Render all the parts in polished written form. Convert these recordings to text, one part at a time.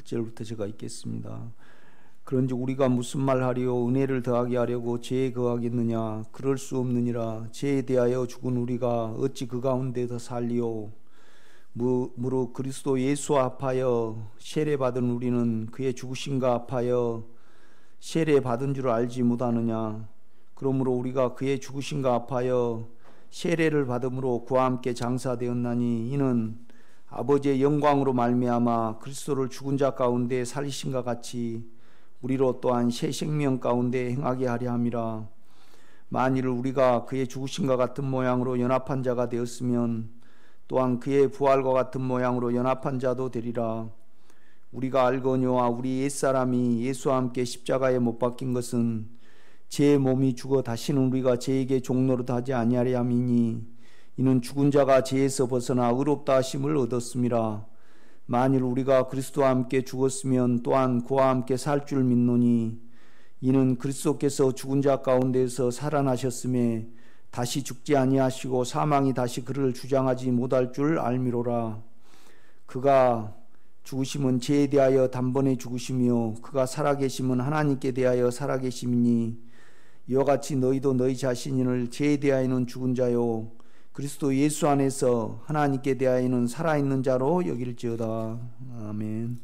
1절부터 제가 읽겠습니다. 그런즉 우리가 무슨 말하리요? 은혜를 더하게 하려고 죄에 거하겠느냐? 그럴 수 없느니라. 죄에 대하여 죽은 우리가 어찌 그 가운데 더 살리요? 무릇 그리스도 예수와 합하여 세례 받은 우리는 그의 죽으심과 합하여 세례 받은 줄 알지 못하느냐? 그러므로 우리가 그의 죽으심과 합하여 세례를 받음으로 그와 함께 장사되었나니 이는 아버지의 영광으로 말미암아 그리스도를 죽은 자 가운데 살리심과 같이 우리로 또한 새 생명 가운데 행하게 하려 함이라. 만일 우리가 그의 죽으심과 같은 모양으로 연합한 자가 되었으면 또한 그의 부활과 같은 모양으로 연합한 자도 되리라. 우리가 알거니와 우리 옛사람이 예수와 함께 십자가에 못 박힌 것은 제 몸이 죽어 다시는 우리가 죄에게 종노릇하지 아니하려 함이니 이는 죽은 자가 죄에서 벗어나 의롭다 하심을 얻었음이라. 만일 우리가 그리스도와 함께 죽었으면 또한 그와 함께 살 줄 믿노니 이는 그리스도께서 죽은 자 가운데서 살아나셨음에 다시 죽지 아니하시고 사망이 다시 그를 주장하지 못할 줄 알미로라. 그가 죽으심은 죄에 대하여 단번에 죽으시며 그가 살아계심은 하나님께 대하여 살아계심이니 이와 같이 너희도 너희 자신을 죄에 대하여는 죽은 자요 그리스도 예수 안에서 하나님께 대하여는 살아있는 자로 여길지어다. 아멘.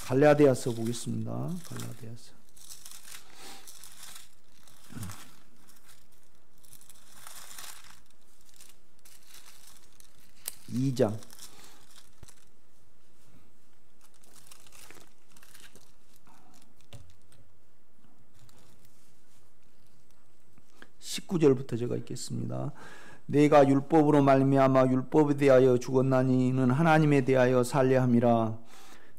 갈라디아서 보겠습니다. 갈라디아서 2장 19절부터 제가 읽겠습니다. 내가 율법으로 말미암아 율법에 대하여 죽었나니 이는 하나님에 대하여 살려 함이라.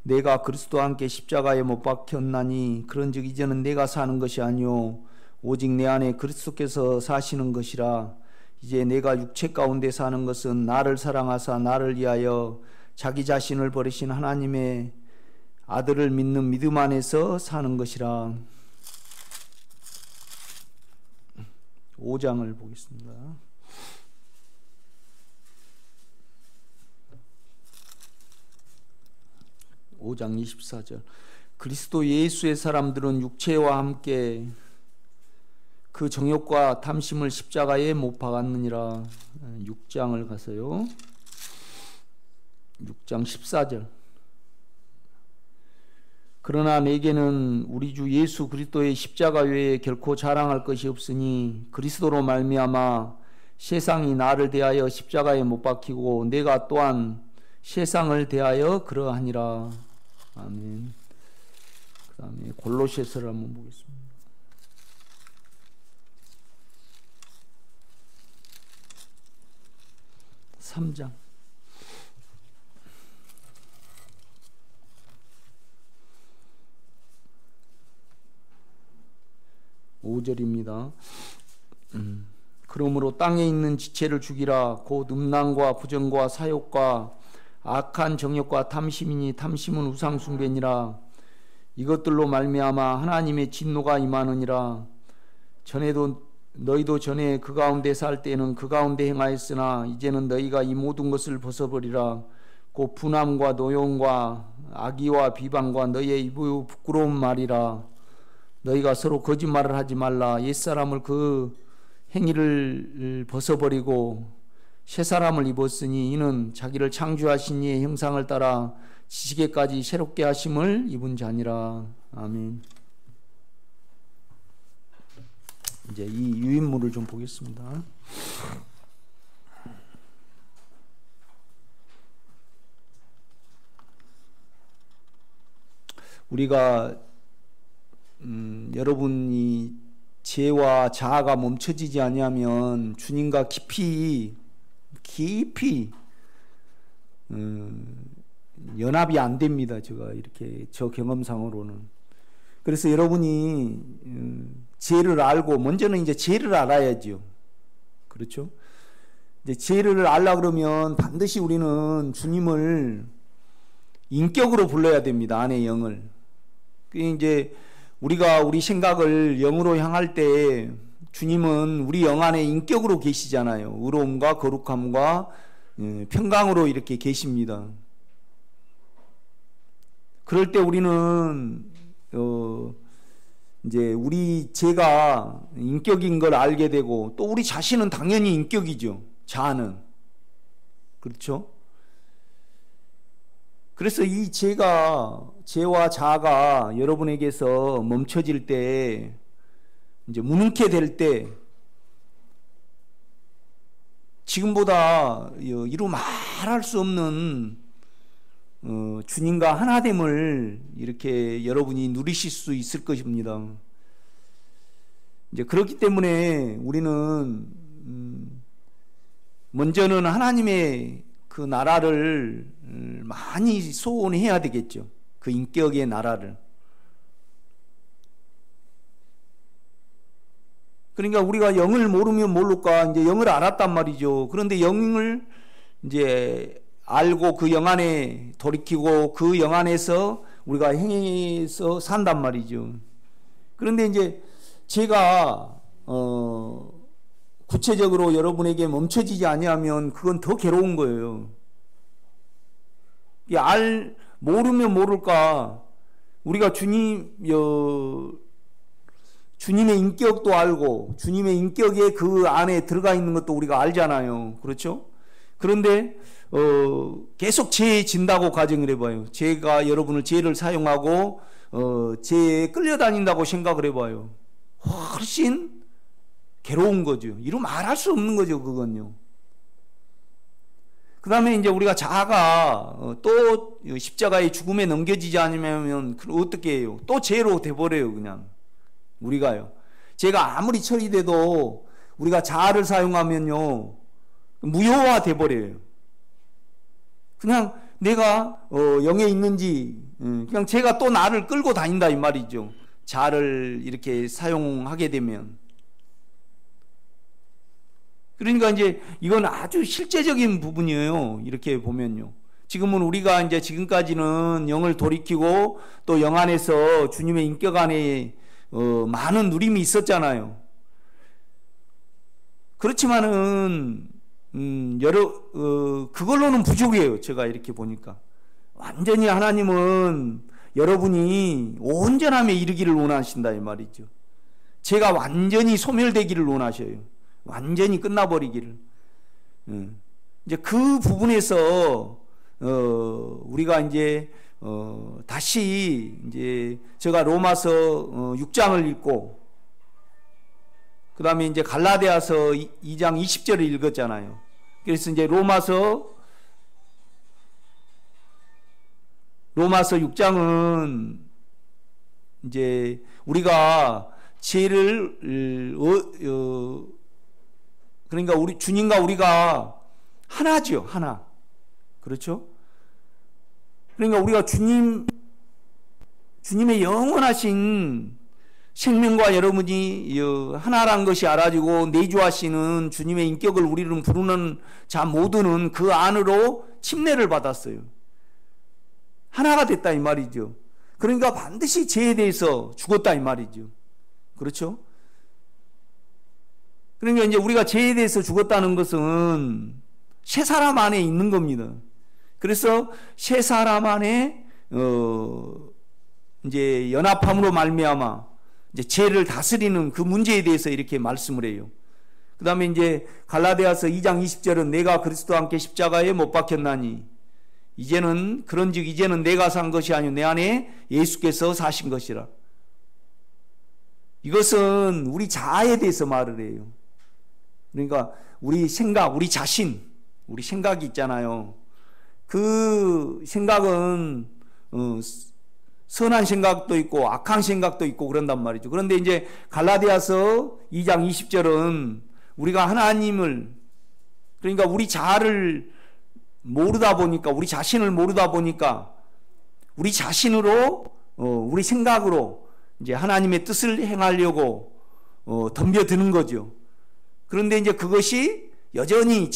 내가 그리스도와 함께 십자가에 못 박혔나니 그런즉 이제는 내가 사는 것이 아니요 오직 내 안에 그리스도께서 사시는 것이라. 이제 내가 육체 가운데 사는 것은 나를 사랑하사 나를 위하여 자기 자신을 버리신 하나님의 아들을 믿는 믿음 안에서 사는 것이라. 5장을 보겠습니다. 5장 24절. 그리스도 예수의 사람들은 육체와 함께 그 정욕과 탐심을 십자가에 못 박았느니라. 6장을 가서요. 6장 14절. 그러나 내게는 우리 주 예수 그리스도의 십자가 외에 결코 자랑할 것이 없으니 그리스도로 말미암아 세상이 나를 대하여 십자가에 못 박히고 내가 또한 세상을 대하여 그러하니라. 아멘. 그 다음에 골로새서를 한번 보겠습니다. (3장) 5절입니다. 그러므로 땅에 있는 지체를 죽이라. 곧 음란과 부정과 사욕과 악한 정욕과 탐심이니 탐심은 우상숭배니라. 이것들로 말미암아 하나님의 진노가 임하느니라. 너희도 전에 그 가운데 살 때는 그 가운데 행하였으나 이제는 너희가 이 모든 것을 벗어버리라. 곧 분함과 노용과 악의와 비방과 너희의 입의 부끄러운 말이라. 너희가 서로 거짓말을 하지 말라. 옛사람을 그 행위를 벗어버리고 새 사람을 입었으니 이는 자기를 창조하신 이의 형상을 따라 지식에까지 새롭게 하심을 입은 자니라. 아멘. 이제 이 유인물을 좀 보겠습니다. 우리가 여러분이 죄와 자아가 멈춰지지 아니하면 주님과 깊이 연합이 안 됩니다. 제가 이렇게 저 경험상으로는. 그래서 여러분이 죄를 알고 먼저는 이제 죄를 알아야죠. 그렇죠? 이제 죄를 알라 그러면 반드시 우리는 주님을 인격으로 불러야 됩니다. 안의 영을. 이제 우리가 우리 생각을 영으로 향할 때 주님은 우리 영 안에 인격으로 계시잖아요. 의로움과 거룩함과 평강으로 이렇게 계십니다. 그럴 때 우리는 이제 우리 제가 인격인 걸 알게 되고, 또 우리 자신은 당연히 인격이죠. 자아는. 그렇죠? 그래서 이 제와 자아가 여러분에게서 멈춰질 때, 이제 무능케 될 때, 지금보다 이루 말할 수 없는 주님과 하나됨을 이렇게 여러분이 누리실 수 있을 것입니다. 이제 그렇기 때문에 우리는 먼저는 하나님의 그 나라를 많이 소원해야 되겠죠. 그 인격의 나라를. 그러니까 우리가 영을 모르면 모를까, 이제 영을 알았단 말이죠. 그런데 영을 이제 알고 그 영 안에 돌이키고 그 영 안에서 우리가 행해서 산단 말이죠. 그런데 이제 제가 구체적으로 여러분에게 멈춰지지 아니하면 그건 더 괴로운 거예요. 모르면 모를까, 우리가 주님의 인격도 알고 주님의 인격에 그 안에 들어가 있는 것도 우리가 알잖아요. 그렇죠? 그런데 계속 죄진다고 가정을 해봐요. 죄가 여러분을 죄를 사용하고 죄에 끌려다닌다고 생각을 해봐요. 훨씬 괴로운 거죠. 이루 말할 수 없는 거죠. 그건요. 그 다음에 이제 우리가 자아가 또 십자가의 죽음에 넘겨지지 않으면 어떻게 해요? 또 죄로 돼버려요. 그냥 우리가요. 죄가 아무리 처리돼도 우리가 자아를 사용하면요 무효화 돼버려요. 그냥 내가 영에 있는지 그냥 제가 또 나를 끌고 다닌다 이 말이죠. 자아를 이렇게 사용하게 되면. 그러니까 이제 이건 아주 실제적인 부분이에요. 이렇게 보면요. 지금은 우리가 이제 지금까지는 영을 돌이키고 또 영 안에서 주님의 인격 안에 많은 누림이 있었잖아요. 그렇지만은 그걸로는 부족해요. 제가 이렇게 보니까 완전히 하나님은 여러분이 온전함에 이르기를 원하신다 이 말이죠. 제가 완전히 소멸되기를 원하셔요. 완전히 끝나버리기를. 이제 그 부분에서 우리가 이제 다시 이제 제가 로마서 6장을 읽고 그 다음에 이제 갈라디아서 2장 20절을 읽었잖아요. 그래서 이제 로마서 6장은 이제 우리가 죄를 그러니까 우리 주님과 우리가 하나죠. 하나. 그렇죠? 그러니까 우리가 주님의 영원하신 생명과 여러분이 하나란 것이 알아지고 내주하시는 주님의 인격을 우리는 부르는 자 모두는 그 안으로 침례를 받았어요. 하나가 됐다 이 말이죠. 그러니까 반드시 죄에 대해서 죽었다 이 말이죠. 그렇죠? 그러니까 이제 우리가 죄에 대해서 죽었다는 것은 새 사람 안에 있는 겁니다. 그래서 새 사람 안에 이제 연합함으로 말미암아 이제 죄를 다스리는 그 문제에 대해서 이렇게 말씀을 해요. 그 다음에 이제 갈라디아서 2장 20절은 내가 그리스도와 함께 십자가에 못 박혔나니 그런즉 이제는 내가 산 것이 아니요 내 안에 예수께서 사신 것이라. 이것은 우리 자아에 대해서 말을 해요. 그러니까 우리 생각, 우리 자신, 우리 생각이 있잖아요. 그 생각은 선한 생각도 있고 악한 생각도 있고 그런단 말이죠. 그런데 이제 갈라디아서 2장 20절은 우리가 하나님을, 그러니까 우리 자아를 모르다 보니까, 우리 자신을 모르다 보니까 우리 자신으로 우리 생각으로 이제 하나님의 뜻을 행하려고 덤벼드는 거죠. 그런데 이제 그것이 여전히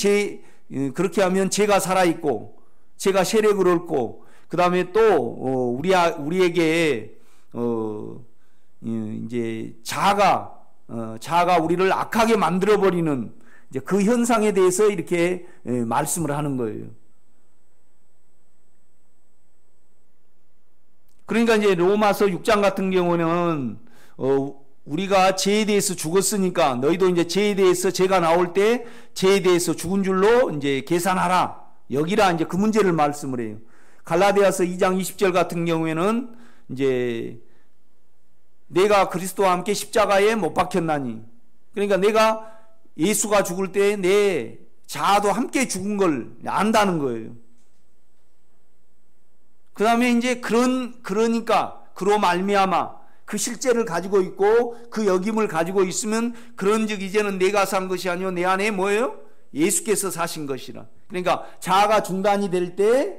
그렇게 하면 죄가 살아있고 죄가 세력을 얻고 그 다음에 또 우리에게 이제 자아가 우리를 악하게 만들어 버리는 이제 그 현상에 대해서 이렇게 말씀을 하는 거예요. 그러니까 이제 로마서 6장 같은 경우는 우리가 죄에 대해서 죽었으니까 너희도 이제 죄에 대해서 죄가 나올 때 죄에 대해서 죽은 줄로 이제 계산하라. 여기라 이제 그 문제를 말씀을 해요. 갈라디아서 2장 20절 같은 경우에는 이제 내가 그리스도와 함께 십자가에 못 박혔나니, 그러니까 내가 예수가 죽을 때 내 자아도 함께 죽은 걸 안다는 거예요. 그 다음에 이제 그러니까 그로 말미암아 그 실제를 가지고 있고 그 역임을 가지고 있으면 그런즉 이제는 내가 산 것이 아니요 내 안에 뭐예요? 예수께서 사신 것이라. 그러니까 자아가 중단이 될 때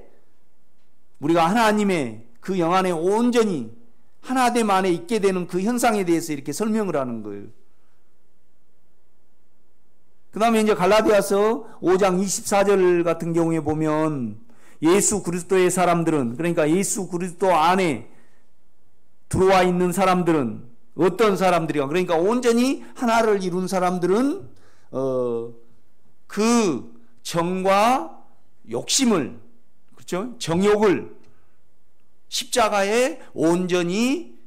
우리가 하나님의 그 영 안에 온전히 하나됨 안에 있게 되는 그 현상에 대해서 이렇게 설명을 하는 거예요. 그 다음에 이제 갈라디아서 5장 24절 같은 경우에 보면 예수 그리스도의 사람들은, 그러니까 예수 그리스도 안에 들어와 있는 사람들은 어떤 사람들이야? 그러니까 온전히 하나를 이룬 사람들은 그 정과 욕심을, 그렇죠? 정욕을 십자가에 온전히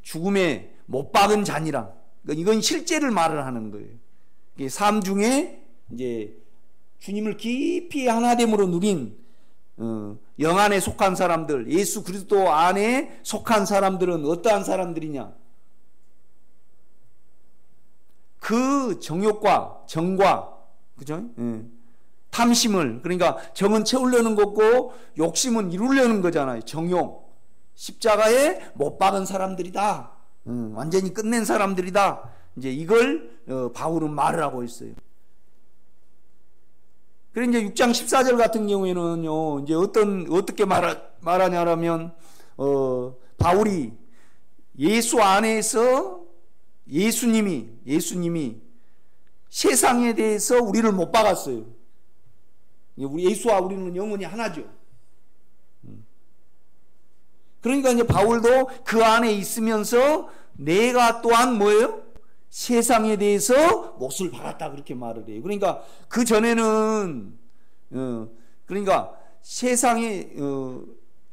죽음에 못 박은 자니라. 그러니까 이건 실제를 말을 하는 거예요. 삶 중에 이제 주님을 깊이 하나됨으로 누린 영 안에 속한 사람들, 예수 그리스도 안에 속한 사람들은 어떠한 사람들이냐? 그 정욕과 정과, 그죠? 탐심을, 그러니까 정은 채우려는 거고 욕심은 이루려는 거잖아요. 정욕. 십자가에 못 박은 사람들이다. 완전히 끝낸 사람들이다. 이제 이걸 바울은 말을 하고 있어요. 그래 이제 6장 14절 같은 경우에는요, 이제 어떻게 말하냐라면, 바울이 예수 안에서 예수님이 세상에 대해서 우리를 못 박았어요. 우리 예수와 우리는 영혼이 하나죠. 그러니까 이제 바울도 그 안에 있으면서 내가 또한 뭐예요? 세상에 대해서 몫을 박았다 그렇게 말을 해요. 그러니까 그 전에는 그러니까 세상에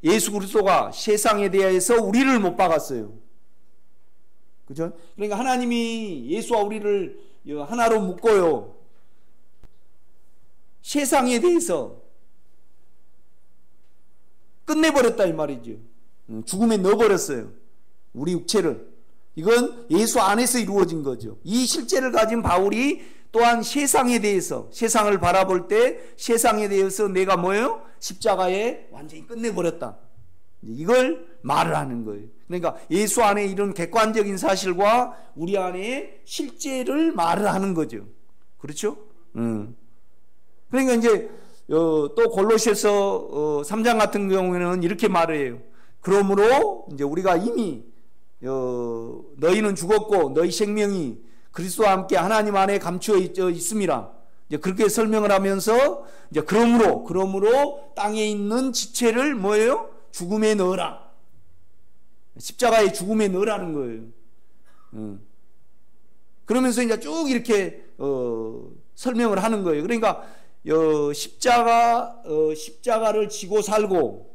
예수 그리스도가 세상에 대해서 우리를 못 박았어요. 그죠? 그러니까 하나님이 예수와 우리를 하나로 묶어요. 세상에 대해서 끝내버렸다 이 말이죠. 죽음에 넣어버렸어요. 우리 육체를. 이건 예수 안에서 이루어진 거죠. 이 실제를 가진 바울이 또한 세상에 대해서, 세상을 바라볼 때 세상에 대해서 내가 뭐예요? 십자가에 완전히 끝내버렸다. 이걸 말을 하는 거예요. 그러니까 예수 안에 이런 객관적인 사실과 우리 안에 실제를 말을 하는 거죠. 그렇죠? 그러니까 이제 또 골로새서 3장 같은 경우에는 이렇게 말해요. 그러므로 이제 우리가 이미 너희는 죽었고 너희 생명이 그리스도와 함께 하나님 안에 감추어 있음이라. 이제 그렇게 설명을 하면서 이제 그러므로 땅에 있는 지체를 뭐예요? 죽음에 넣어라. 십자가에 죽음에 넣으라는 거예요. 그러면서 이제 쭉 이렇게 설명을 하는 거예요. 그러니까 십자가를 지고 살고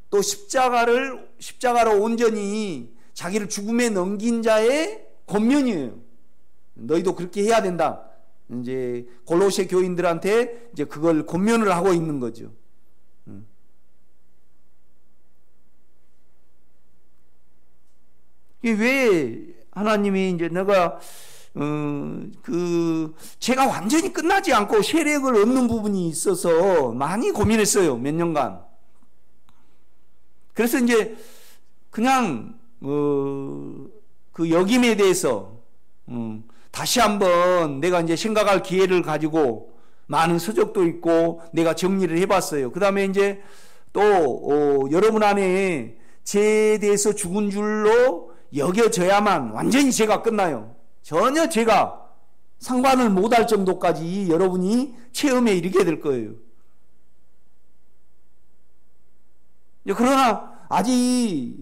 또 십자가로 온전히 자기를 죽음에 넘긴 자의 권면이에요. 너희도 그렇게 해야 된다. 이제 골로새 교인들한테 이제 그걸 권면을 하고 있는 거죠. 왜 하나님이 이제 내가 제가 완전히 끝나지 않고 세력을 얻는 부분이 있어서 많이 고민했어요. 몇 년간. 그래서 이제 그냥 그 역임에 대해서 다시 한번 내가 이제 생각할 기회를 가지고 많은 서적도 있고 내가 정리를 해봤어요. 그 다음에 이제 또 여러분 안에 죄에 대해서 죽은 줄로 여겨져야만 완전히 죄가 끝나요. 전혀 죄가 상관을 못할 정도까지 여러분이 체험에 이르게 될 거예요. 그러나 아직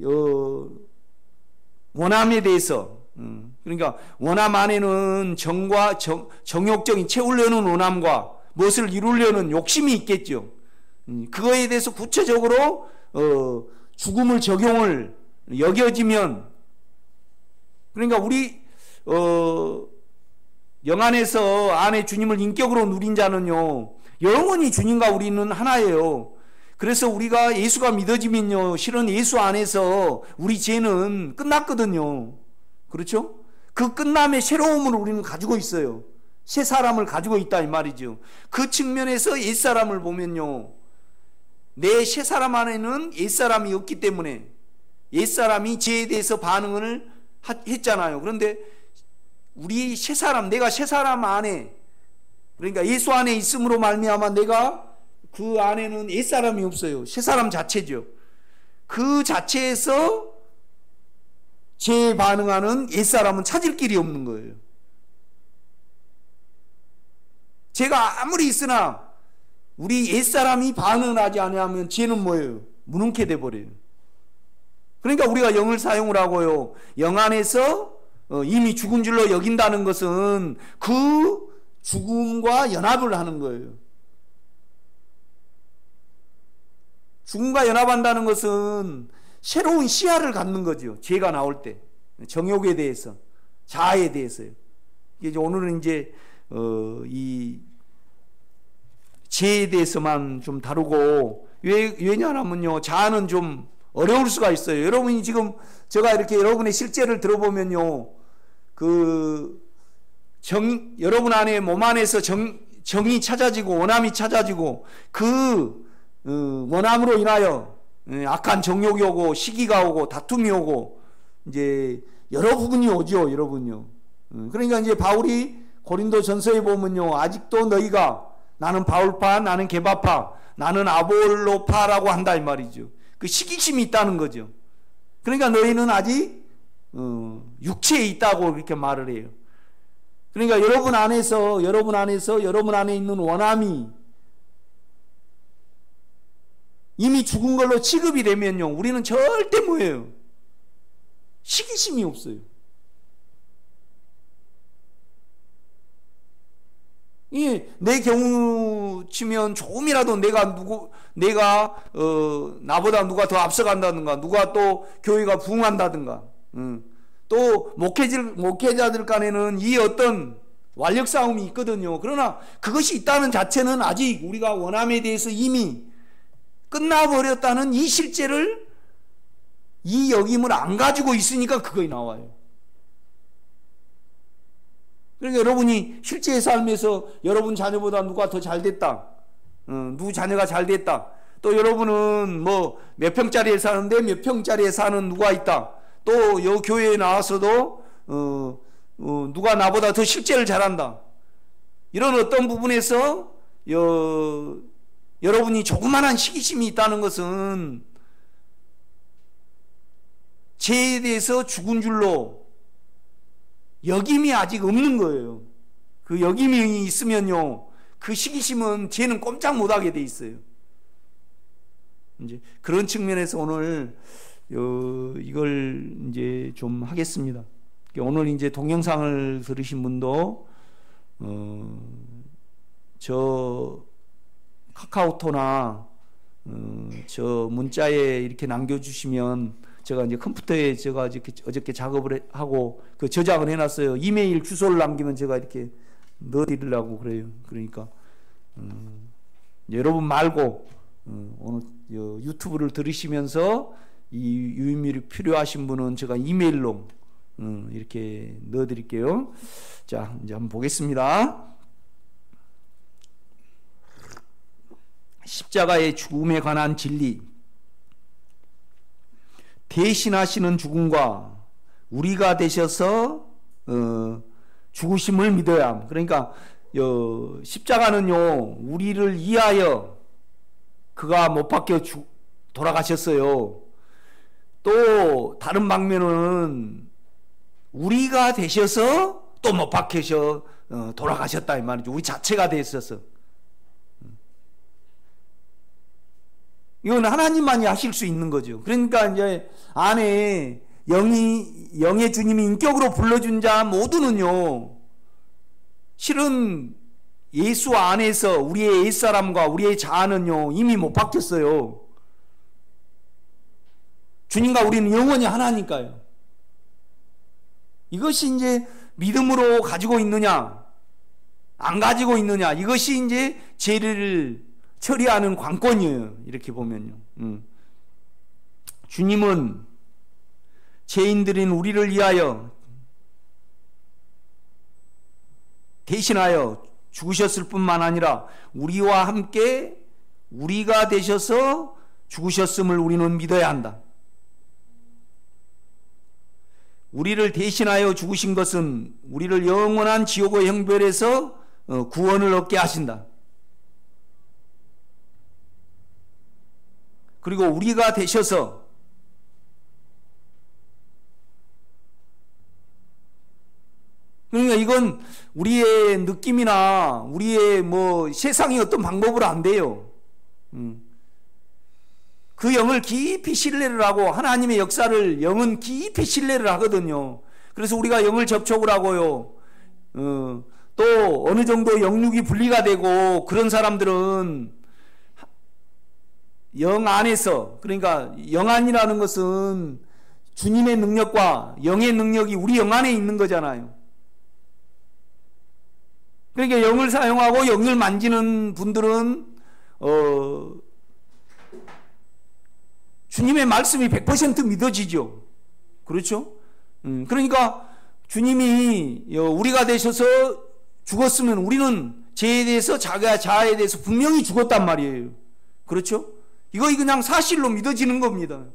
원함에 대해서 그러니까 원함 안에는 정과 정욕적인 채우려는 원함과 무엇을 이루려는 욕심이 있겠죠. 그거에 대해서 구체적으로 죽음을 적용을 여겨지면, 그러니까 우리 영안에서 안에 주님을 인격으로 누린 자는요 영원히 주님과 우리는 하나예요. 그래서 우리가 예수가 믿어지면요 실은 예수 안에서 우리 죄는 끝났거든요. 그렇죠? 그 끝남의 새로움을 우리는 가지고 있어요. 새 사람을 가지고 있다 이 말이죠. 그 측면에서 옛사람을 보면요 내 새 사람 안에는 옛사람이 없기 때문에 옛사람이 죄에 대해서 반응을 했잖아요. 그런데 우리 새 사람, 내가 새 사람 안에, 그러니까 예수 안에 있음으로 말미암아 내가 그 안에는 옛사람이 없어요. 새 사람 자체죠. 그 자체에서 죄에 반응하는 옛사람은 찾을 길이 없는 거예요. 죄가 아무리 있으나 우리 옛사람이 반응을 하지 않으면 죄는 뭐예요? 무능케 돼버려요. 그러니까 우리가 영을 사용을 하고요. 영 안에서 이미 죽은 줄로 여긴다는 것은 그 죽음과 연합을 하는 거예요. 죽음과 연합한다는 것은 새로운 시야를 갖는 거죠. 죄가 나올 때. 정욕에 대해서, 자아에 대해서요. 이제 오늘은 이제 이 죄에 대해서만 좀 다루고, 왜냐하면요 자아는 좀 어려울 수가 있어요. 여러분이 지금 제가 이렇게 여러분의 실제를 들어보면요 여러분 안에 몸 안에서 정이 찾아지고 원함이 찾아지고 그 원함으로 인하여 악한 정욕이 오고 시기가 오고 다툼이 오고 이제 여러 부분이 오죠. 여러분요. 그러니까 이제 바울이 고린도 전서에 보면요 아직도 너희가 나는 바울파 나는 게바파 나는 아볼로파라고 한다 이 말이죠. 그 시기심이 있다는 거죠. 그러니까 너희는 아직 육체에 있다고 이렇게 말을 해요. 그러니까 여러분 안에 있는 원함이 이미 죽은 걸로 취급이 되면요 우리는 절대 뭐예요? 시기심이 없어요. 내 경우 치면 조금이라도 내가 나보다 누가 더 앞서간다든가 누가 또 교회가 부흥한다든가 또 목회자들 간에는 이 어떤 완력 싸움이 있거든요. 그러나 그것이 있다는 자체는 아직 우리가 원함에 대해서 이미 끝나버렸다는 이 실제를 이 역임을 안 가지고 있으니까 그거에 나와요. 그러니까 여러분이 실제의 삶에서 여러분 자녀보다 누가 더 잘됐다, 누구 자녀가 잘됐다, 또 여러분은 뭐 몇 평짜리에 사는데 몇 평짜리에 사는 누가 있다, 또 여 교회에 나와서도 누가 나보다 더 실제를 잘한다, 이런 어떤 부분에서 여러분이 조그만한 시기심이 있다는 것은 죄에 대해서 죽은 줄로 역임이 아직 없는 거예요. 그 역임이 있으면요 그 시기심은 죄는 꼼짝 못하게 돼 있어요. 이제 그런 측면에서 오늘 이걸 이제 좀 하겠습니다. 오늘 이제 동영상을 들으신 분도 저 카카오톡이나 저 문자에 이렇게 남겨주시면 제가 이제 컴퓨터에 제가 어저께 작업을 하고 그 저장을 해놨어요. 이메일 주소를 남기면 제가 이렇게 넣어드리려고 그래요. 그러니까 여러분 말고 오늘 유튜브를 들으시면서 이 유의미를 필요하신 분은 제가 이메일로 이렇게 넣어드릴게요. 자, 이제 한번 보겠습니다. 십자가의 죽음에 관한 진리. 대신하시는 죽음과 우리가 되셔서 죽으심을 믿어야 합니다. 그러니까 십자가는요 우리를 위하여 그가 못 박혀 돌아가셨어요. 또 다른 방면은 우리가 되셔서 또 못 박혀서 돌아가셨다 이 말이죠. 우리 자체가 되셔서. 이건 하나님만이 하실 수 있는 거죠. 그러니까 이제 안에 영의 주님이 인격으로 불러준 자 모두는요 실은 예수 안에서 우리의 옛사람과 우리의 자아는요 이미 못 바뀌었어요. 주님과 우리는 영원히 하나니까요. 이것이 이제 믿음으로 가지고 있느냐, 안 가지고 있느냐, 이것이 이제 죄를 처리하는 관건이에요. 이렇게 보면요. 주님은 죄인들인 우리를 위하여 대신하여 죽으셨을 뿐만 아니라 우리와 함께 우리가 되셔서 죽으셨음을 우리는 믿어야 한다. 우리를 대신하여 죽으신 것은 우리를 영원한 지옥의 형벌에서 구원을 얻게 하신다. 그리고 우리가 되셔서 그러니까 이건 우리의 느낌이나 우리의 뭐 세상의 어떤 방법으로 안 돼요. 그 영을 깊이 신뢰를 하고 하나님의 역사를 영은 깊이 신뢰를 하거든요. 그래서 우리가 영을 접촉을 하고요. 또 어느 정도 영육이 분리가 되고 그런 사람들은 영 안에서, 그러니까 영 안이라는 것은 주님의 능력과 영의 능력이 우리 영 안에 있는 거잖아요. 그러니까 영을 사용하고 영을 만지는 분들은 주님의 말씀이 100% 믿어지죠. 그렇죠? 그러니까 주님이 우리가 되셔서 죽었으면 우리는 죄에 대해서 자아에 대해서 분명히 죽었단 말이에요. 그렇죠? 이거 그냥 사실로 믿어지는 겁니다.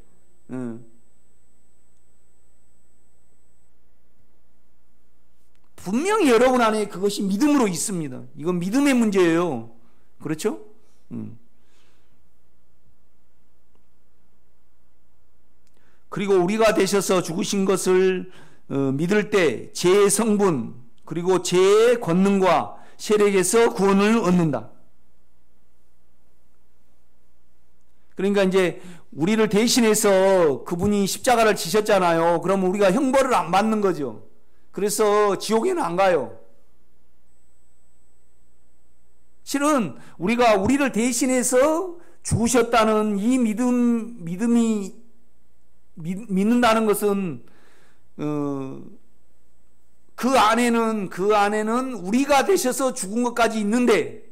분명히 여러분 안에 그것이 믿음으로 있습니다. 이건 믿음의 문제예요. 그렇죠? 그리고 우리가 되셔서 죽으신 것을 믿을 때 죄의 성분 그리고 죄의 권능과 세력에서 구원을 얻는다. 그러니까 이제 우리를 대신해서 그분이 십자가를 지셨잖아요. 그러면 우리가 형벌을 안 받는 거죠. 그래서 지옥에는 안 가요. 실은 우리가 우리를 대신해서 죽으셨다는 이 믿음이 믿는다는 것은 그 안에는 우리가 되셔서 죽은 것까지 있는데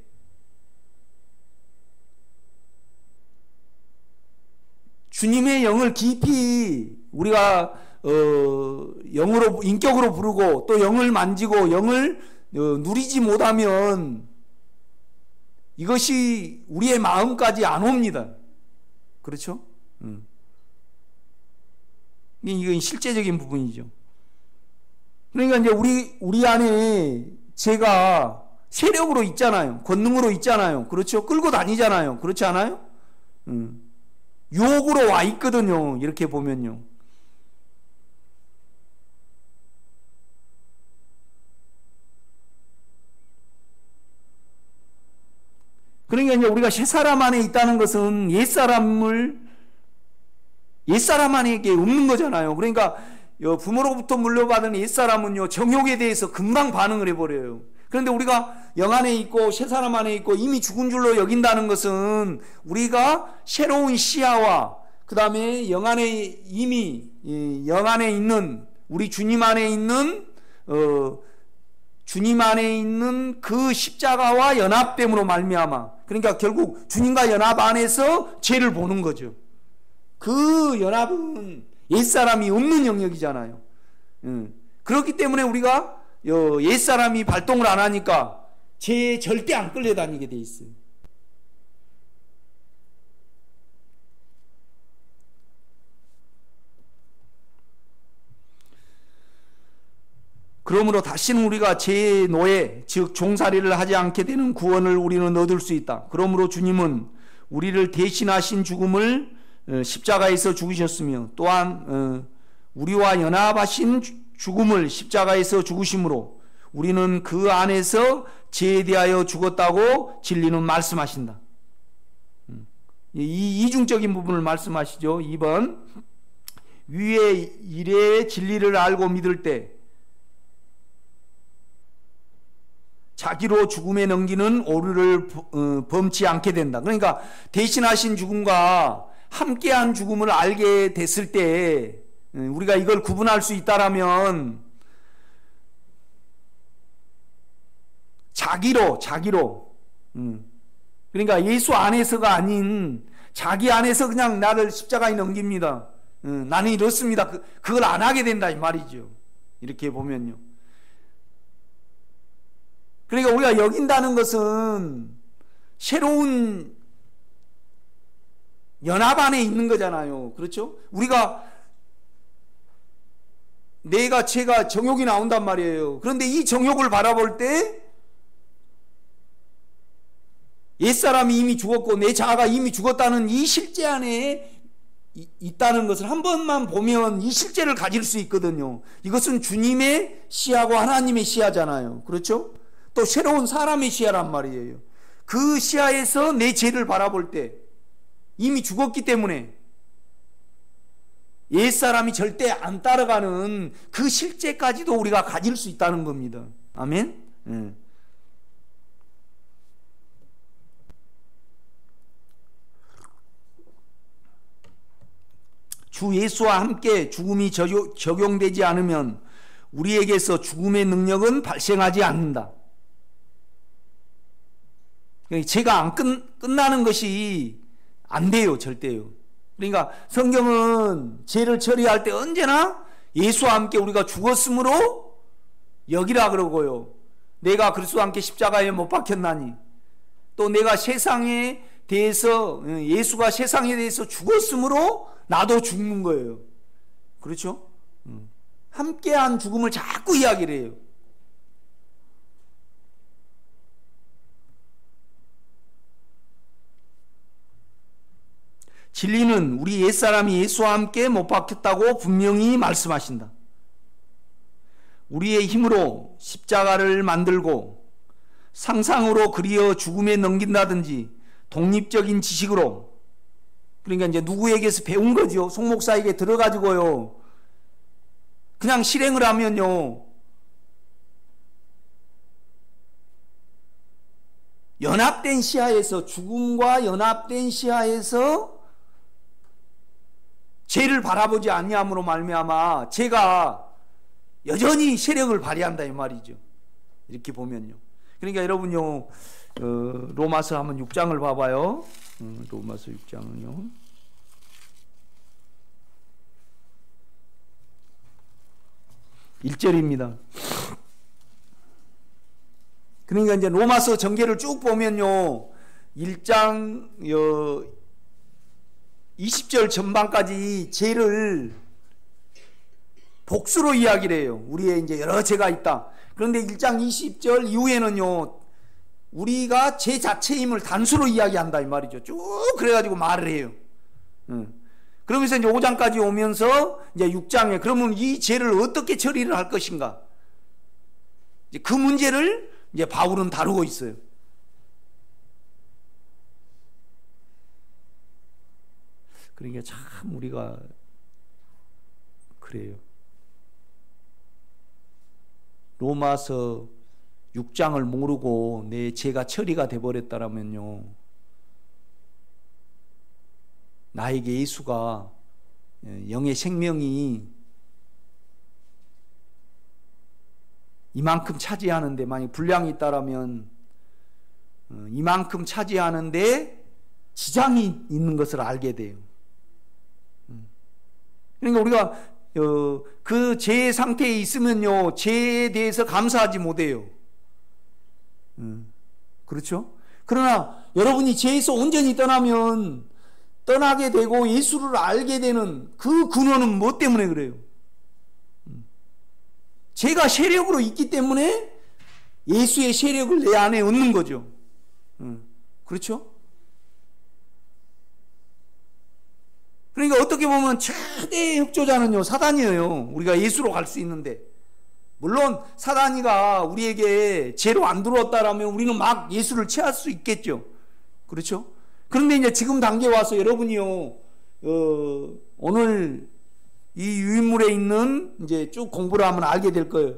주님의 영을 깊이 우리가 영으로 인격으로 부르고 또 영을 만지고 영을 누리지 못하면 이것이 우리의 마음까지 안 옵니다. 그렇죠? 이건 실제적인 부분이죠. 그러니까 이제 우리 안에 죄가 세력으로 있잖아요. 권능으로 있잖아요. 그렇죠? 끌고 다니잖아요. 그렇지 않아요? 유혹으로 와 있거든요. 이렇게 보면요. 그러니까 이제 우리가 새사람 안에 있다는 것은 옛사람 안에게 없는 거잖아요. 그러니까 부모로부터 물려받은 옛사람은요, 정욕에 대해서 금방 반응을 해버려요. 그런데 우리가 영 안에 있고 새사람 안에 있고 이미 죽은 줄로 여긴다는 것은 우리가 새로운 시야와 그 다음에 영 안에 있는 우리 주님 안에 있는 그 십자가와 연합됨으로 말미암아, 그러니까 결국 주님과 연합 안에서 죄를 보는 거죠. 그 연합은 옛사람이 없는 영역이잖아요. 그렇기 때문에 우리가 옛사람이 발동을 안 하니까 죄에 절대 안 끌려다니게 돼 있어요. 그러므로 다시는 우리가 죄의 노예, 즉 종살이를 하지 않게 되는 구원을 우리는 얻을 수 있다. 그러므로 주님은 우리를 대신하신 죽음을 십자가에서 죽으셨으며 또한 우리와 연합하신 죽음을 십자가에서 죽으심으로 우리는 그 안에서 죄에 대하여 죽었다고 진리는 말씀하신다. 이 이중적인 부분을 말씀하시죠. 2번, 위의 이래의 진리를 알고 믿을 때 자기로 죽음에 넘기는 오류를 범치 않게 된다. 그러니까 대신하신 죽음과 함께한 죽음을 알게 됐을 때 우리가 이걸 구분할 수 있다라면 자기로 그러니까 예수 안에서가 아닌 자기 안에서 그냥 나를 십자가에 넘깁니다. 나는 이렇습니다. 그걸 안 하게 된다 이 말이죠. 이렇게 보면요. 그러니까 우리가 여긴다는 것은 새로운 연합 안에 있는 거잖아요. 그렇죠? 제가 정욕이 나온단 말이에요. 그런데 이 정욕을 바라볼 때 옛사람이 이미 죽었고 내 자아가 이미 죽었다는 이 실제 안에 있다는 것을 한 번만 보면 이 실제를 가질 수 있거든요. 이것은 주님의 시야고 하나님의 시야잖아요. 그렇죠? 또 새로운 사람의 시야란 말이에요. 그 시야에서 내 죄를 바라볼 때 이미 죽었기 때문에 옛사람이 절대 안 따라가는 그 실제까지도 우리가 가질 수 있다는 겁니다. 아멘? 주 예수와 함께 죽음이 적용되지 않으면 우리에게서 죽음의 능력은 발생하지 않는다. 죄가 안 끝나는 것이 안 돼요. 절대요. 그러니까 성경은 죄를 처리할 때 언제나 예수와 함께 우리가 죽었으므로 여기라 그러고요. 내가 그리스도와 함께 십자가에 못 박혔나니 또 내가 세상에 대해서 예수가 세상에 대해서 죽었으므로 나도 죽는 거예요. 그렇죠? 함께한 죽음을 자꾸 이야기를 해요. 진리는 우리 옛사람이 예수와 함께 못 박혔다고 분명히 말씀하신다. 우리의 힘으로 십자가를 만들고 상상으로 그리어 죽음에 넘긴다든지 독립적인 지식으로, 그러니까 이제 누구에게서 배운 거죠. 송목사에게 들어가지고요. 그냥 실행을 하면요. 연합된 시야에서, 죽음과 연합된 시야에서 죄를 바라보지 아니함으로 말미암아 죄가 여전히 세력을 발휘한다 이 말이죠. 이렇게 보면요. 그러니까 여러분요, 로마서 한번 6장을 봐봐요. 로마서 6장은요. (1절입니다) 그러니까 이제 로마서 전개를 쭉 보면요, 1장 20절 전반까지 죄를 복수로 이야기를 해요. 우리의 이제 여러 죄가 있다. 그런데 1장 20절 이후에는요, 우리가 죄 자체임을 단수로 이야기한다 이 말이죠. 쭉 그래가지고 말을 해요. 그러면서 이제 5장까지 오면서 이제 6장에 그러면 이 죄를 어떻게 처리를 할 것인가? 이제 그 문제를 이제 바울은 다루고 있어요. 그러니까 참 우리가 그래요. 로마서 6장을 모르고 내 죄가 처리가 돼버렸다라면요, 나에게 예수가 영의 생명이 이만큼 차지하는데, 만약 분량이 있다라면 이만큼 차지하는데 지장이 있는 것을 알게 돼요. 그러니까 우리가 그 죄의 상태에 있으면요, 죄에 대해서 감사하지 못해요. 그렇죠? 그러나 여러분이 죄에서 온전히 떠나면, 떠나게 되고 예수를 알게 되는 그 근원은 뭐 때문에 그래요? 죄가 세력으로 있기 때문에 예수의 세력을 내 안에 얻는 거죠. 그렇죠? 그러니까 어떻게 보면 최대의 흑조자는요, 사단이에요. 우리가 예수로 갈 수 있는데, 물론 사단이가 우리에게 죄로 안 들어왔다라면 우리는 막 예수를 취할 수 있겠죠. 그렇죠? 그런데 이제 지금 단계 와서 여러분이요, 오늘 이 유인물에 있는 이제 쭉 공부를 하면 알게 될 거예요.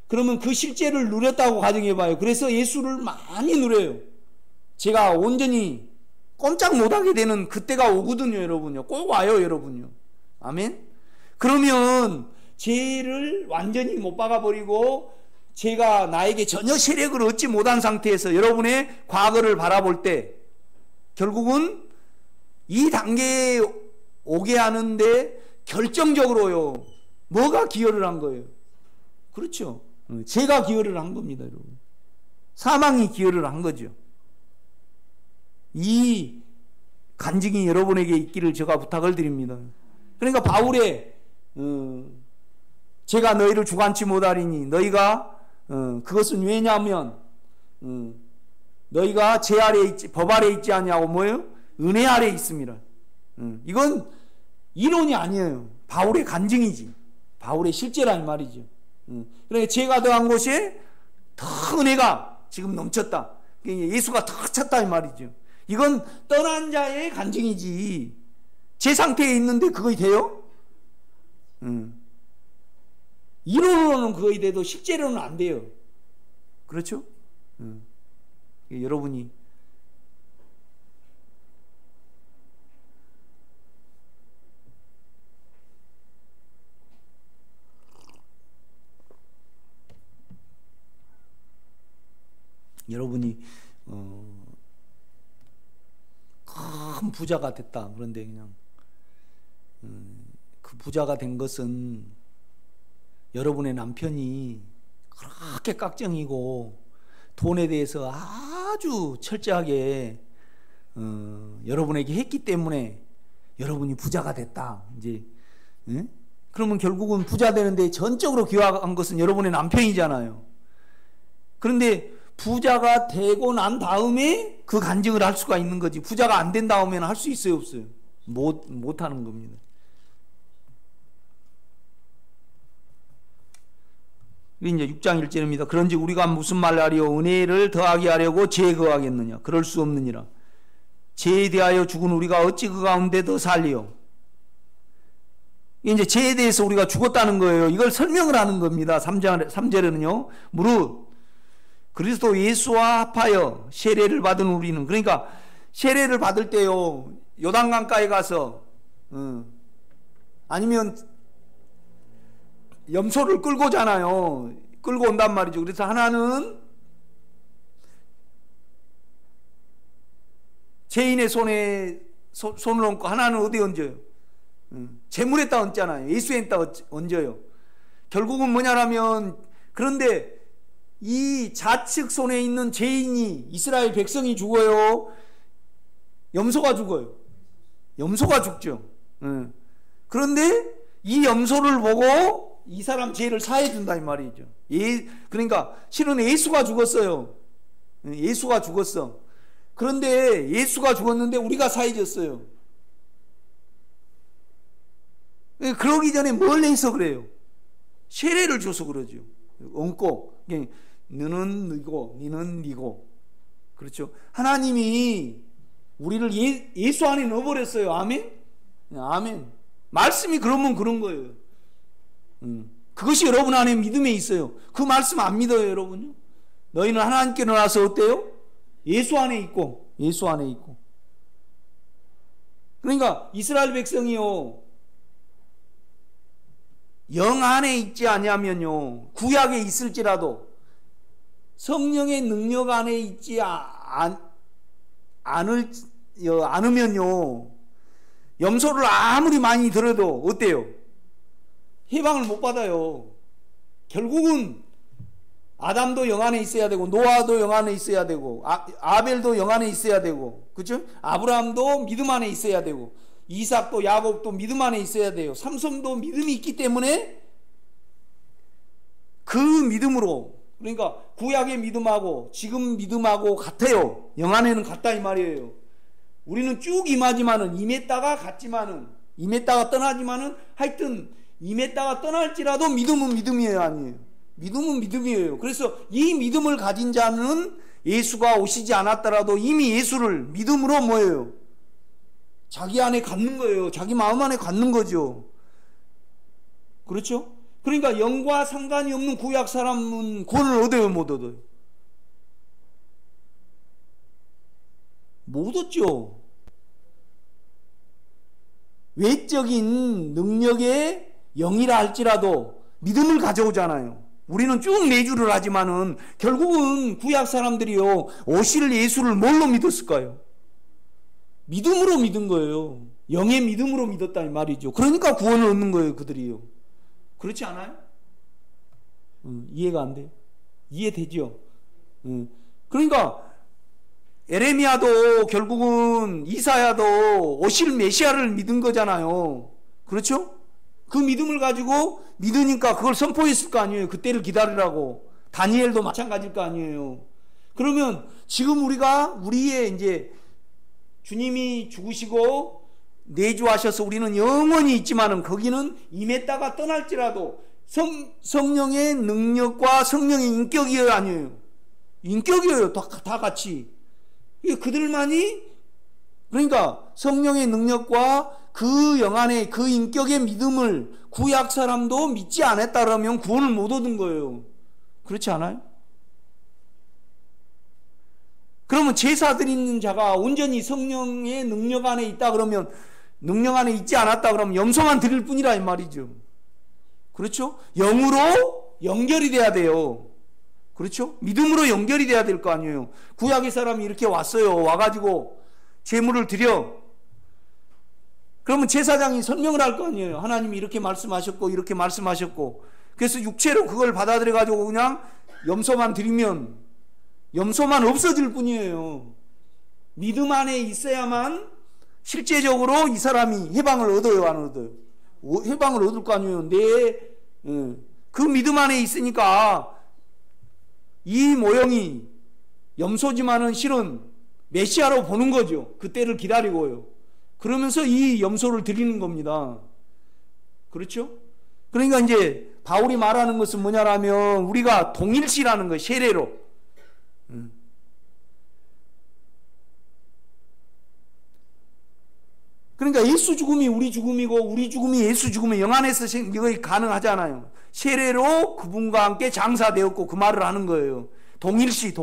그러면 그 실제를 누렸다고 가정해 봐요. 그래서 예수를 많이 누려요. 제가 온전히 꼼짝 못하게 되는 그때가 오거든요, 여러분요. 꼭 와요, 여러분요. 아멘. 그러면 죄를 완전히 못 박아버리고 죄가 나에게 전혀 세력을 얻지 못한 상태에서 여러분의 과거를 바라볼 때 결국은 이 단계에 오게 하는데 결정적으로요, 뭐가 기여를 한 거예요? 그렇죠. 죄가 기여를 한 겁니다, 여러분. 사망이 기여를 한 거죠. 이 간증이 여러분에게 있기를 제가 부탁을 드립니다. 그러니까 바울의 제가 너희를 주관치 못하리니 너희가 그것은 왜냐하면 너희가 제 아래에 있지, 법 아래에 있지 아니하고 뭐예요? 은혜 아래에 있습니다. 이건 이론이 아니에요. 바울의 간증이지. 바울의 실제란 말이죠. 그러니까 죄가 더한 곳에 더 은혜가 지금 넘쳤다. 예수가 더 찼다 이 말이죠. 이건 떠난 자의 간증이지. 제 상태에 있는데 그거 돼요? 이론으로는 그거 돼도 실제로는 안 돼요. 그렇죠? 여러분이 큰 부자가 됐다. 그런데 그냥 그 부자가 된 것은 여러분의 남편이 그렇게 깍쟁이고 돈에 대해서 아주 철저하게 여러분에게 했기 때문에 여러분이 부자가 됐다. 이제 그러면 결국은 부자 되는데 전적으로 기여한 것은 여러분의 남편이잖아요. 그런데 부자가 되고 난 다음에 그 간증을 할 수가 있는 거지. 부자가 안 된 다음에는 할 수 있어요, 없어요? 못 하는 겁니다. 이제 6장 1절입니다. 그런즉 우리가 무슨 말을 하리요? 은혜를 더하게 하려고 죄에 거하겠느냐? 그럴 수 없느니라. 죄에 대하여 죽은 우리가 어찌 그 가운데 더 살리요? 이제 죄에 대해서 우리가 죽었다는 거예요. 이걸 설명을 하는 겁니다. 3절에는요. 무릇 그리스도 예수와 합하여 세례를 받은 우리는, 그러니까 세례를 받을 때요, 요단강가에 가서 아니면 염소를 끌고 오잖아요. 끌고 온단 말이죠. 그래서 하나는 죄인의 손에 손을 얹고 하나는 어디에 얹어요? 재물에다 얹잖아요. 예수에다 얹어요. 결국은 뭐냐라면, 그런데 이 좌측 손에 있는 죄인이, 이스라엘 백성이 죽어요? 염소가 죽어요? 염소가 죽죠. 그런데 이 염소를 보고 이 사람 죄를 사해 준다 이 말이죠. 그러니까 실은 예수가 죽었어요. 예수가 죽었어. 그런데 예수가 죽었는데 우리가 사해졌어요. 그러기 전에 뭘 해서 그래요? 세례를 줘서 그러죠. 얹고, 너는 너고 너는 니고. 그렇죠? 하나님이 우리를 예수 안에 넣어버렸어요. 아멘? 아멘. 말씀이 그러면 그런 거예요. 그것이 여러분 안에 믿음에 있어요. 그 말씀 안 믿어요, 여러분요? 너희는 하나님께 나와서 어때요? 예수 안에 있고, 예수 안에 있고. 그러니까 이스라엘 백성이요, 영 안에 있지 아니하면요, 구약에 있을지라도 성령의 능력 안에 있지 않으면요, 염소를 아무리 많이 들어도 어때요? 해방을 못 받아요. 결국은 아담도 영 안에 있어야 되고, 노아도 영 안에 있어야 되고, 아벨도 영 안에 있어야 되고, 그렇죠? 아브라함도 믿음 안에 있어야 되고, 이삭도 야곱도 믿음 안에 있어야 돼요. 삼손도 믿음이 있기 때문에 그 믿음으로, 그러니까 구약의 믿음하고 지금 믿음하고 같아요. 영 안에는 같다 이 말이에요. 우리는 쭉 임하지만은, 임했다가 갔지만은, 임했다가 떠나지만은, 하여튼 임했다가 떠날지라도 믿음은 믿음이에요, 아니에요? 믿음은 믿음이에요. 그래서 이 믿음을 가진 자는 예수가 오시지 않았더라도 이미 예수를 믿음으로 뭐예요? 자기 안에 갖는 거예요. 자기 마음 안에 갖는 거죠. 그렇죠? 그러니까 영과 상관이 없는 구약 사람은 구원을 얻어요, 못 얻어요? 못 얻죠. 외적인 능력의 영이라 할지라도 믿음을 가져오잖아요. 우리는 쭉 내주를 하지만은 결국은 구약 사람들이요, 오실 예수를 뭘로 믿었을까요? 믿음으로 믿은 거예요. 영의 믿음으로 믿었다 이 말이죠. 그러니까 구원을 얻는 거예요, 그들이요. 그렇지 않아요? 이해가 안 돼요? 이해되죠? 그러니까 에레미야도 결국은 이사야도 오실 메시아를 믿은 거잖아요. 그렇죠? 그 믿음을 가지고 믿으니까 그걸 선포했을 거 아니에요. 그때를 기다리라고. 다니엘도 마찬가지일 거 아니에요. 그러면 지금 우리의 이제 주님이 죽으시고 내주하셔서 우리는 영원히 있지만은 거기는 임했다가 떠날지라도 성령의 능력과 성령의 인격이에요, 아니에요? 인격이에요, 다 같이. 그들만이, 그러니까 성령의 능력과 그 영안의 그 인격의 믿음을 구약 사람도 믿지 않았다 그러면 구원을 못 얻은 거예요. 그렇지 않아요? 그러면 제사 드리는 자가 온전히 성령의 능력 안에 있다 그러면, 능력 안에 있지 않았다 그러면 염소만 드릴 뿐이라 이 말이죠. 그렇죠? 영으로 연결이 돼야 돼요. 그렇죠? 믿음으로 연결이 돼야 될 거 아니에요. 구약의 사람이 이렇게 왔어요. 와가지고 제물을 드려. 그러면 제사장이 설명을 할 거 아니에요. 하나님이 이렇게 말씀하셨고 이렇게 말씀하셨고, 그래서 육체로 그걸 받아들여 가지고 그냥 염소만 드리면 염소만 없어질 뿐이에요. 믿음 안에 있어야만 실제적으로 이 사람이 해방을 얻어요, 안 얻어요? 해방을 얻을 거 아니에요. 그 믿음 안에 있으니까 이 모형이 염소지만은 실은 메시아로 보는 거죠. 그때를 기다리고요. 그러면서 이 염소를 드리는 겁니다. 그렇죠? 그러니까 이제 바울이 말하는 것은 뭐냐라면 우리가 동일시라는 거예요. 세례로. 그러니까 예수 죽음이 우리 죽음이고 우리 죽음이 예수 죽음이 영 안에서 이거 가능하잖아요. 세례로 그분과 함께 장사되었고 그 말을 하는 거예요. 동일시.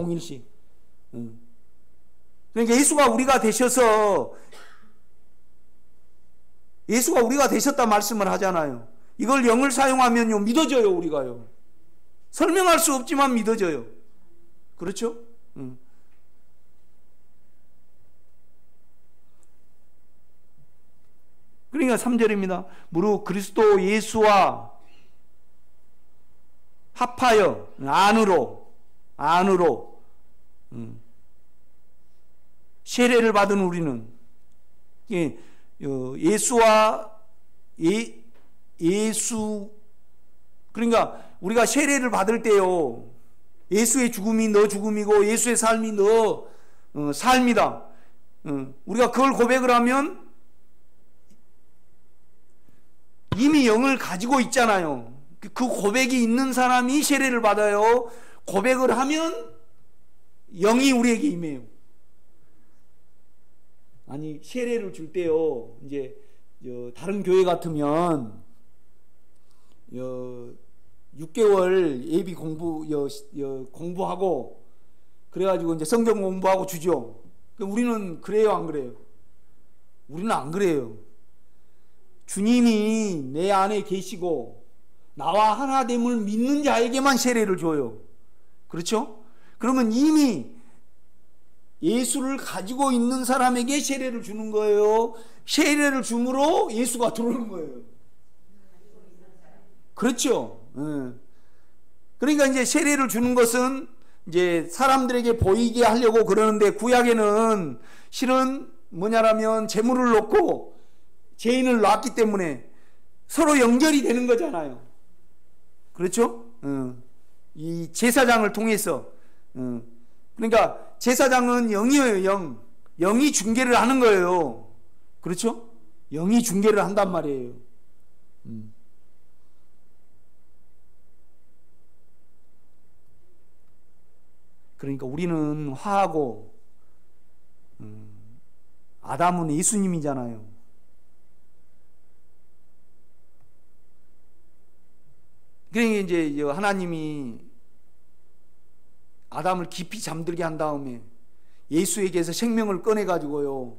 그러니까 예수가 우리가 되셨다 말씀을 하잖아요. 이걸 영을 사용하면요 믿어져요. 우리가요. 설명할 수 없지만 믿어져요. 그렇죠? 그러니까 3절입니다. 무릇 그리스도 예수와 합하여 안으로 세례를 받은 우리는 예수, 그러니까 우리가 세례를 받을 때요, 예수의 죽음이 너 죽음이고 예수의 삶이 너 삶이다. 우리가 그걸 고백을 하면 이미 영을 가지고 있잖아요. 그 고백이 있는 사람이 세례를 받아요. 고백을 하면 영이 우리에게 임해요. 아니, 세례를 줄 때요, 이제 다른 교회 같으면 6개월 예비 공부하고 그래가지고 이제 성경 공부하고 주죠. 우리는 그래요, 안 그래요? 우리는 안 그래요. 주님이 내 안에 계시고 나와 하나됨을 믿는 자에게만 세례를 줘요. 그렇죠? 그러면 이미 예수를 가지고 있는 사람에게 세례를 주는 거예요. 세례를 줌으로 예수가 들어오는 거예요. 그렇죠? 그러니까 이제 세례를 주는 것은 이제 사람들에게 보이게 하려고 그러는데, 구약에는 실은 뭐냐라면 제물을 놓고 죄인을 놨기 때문에 서로 연결이 되는 거잖아요. 그렇죠? 이 제사장을 통해서. 그러니까 제사장은 영이에요. 영이 중계를 하는 거예요. 그렇죠? 영이 중계를 한단 말이에요. 그러니까 우리는 화하고 아담은 예수님이잖아요. 그러니까 이제 하나님이 아담을 깊이 잠들게 한 다음에 예수에게서 생명을 꺼내가지고요,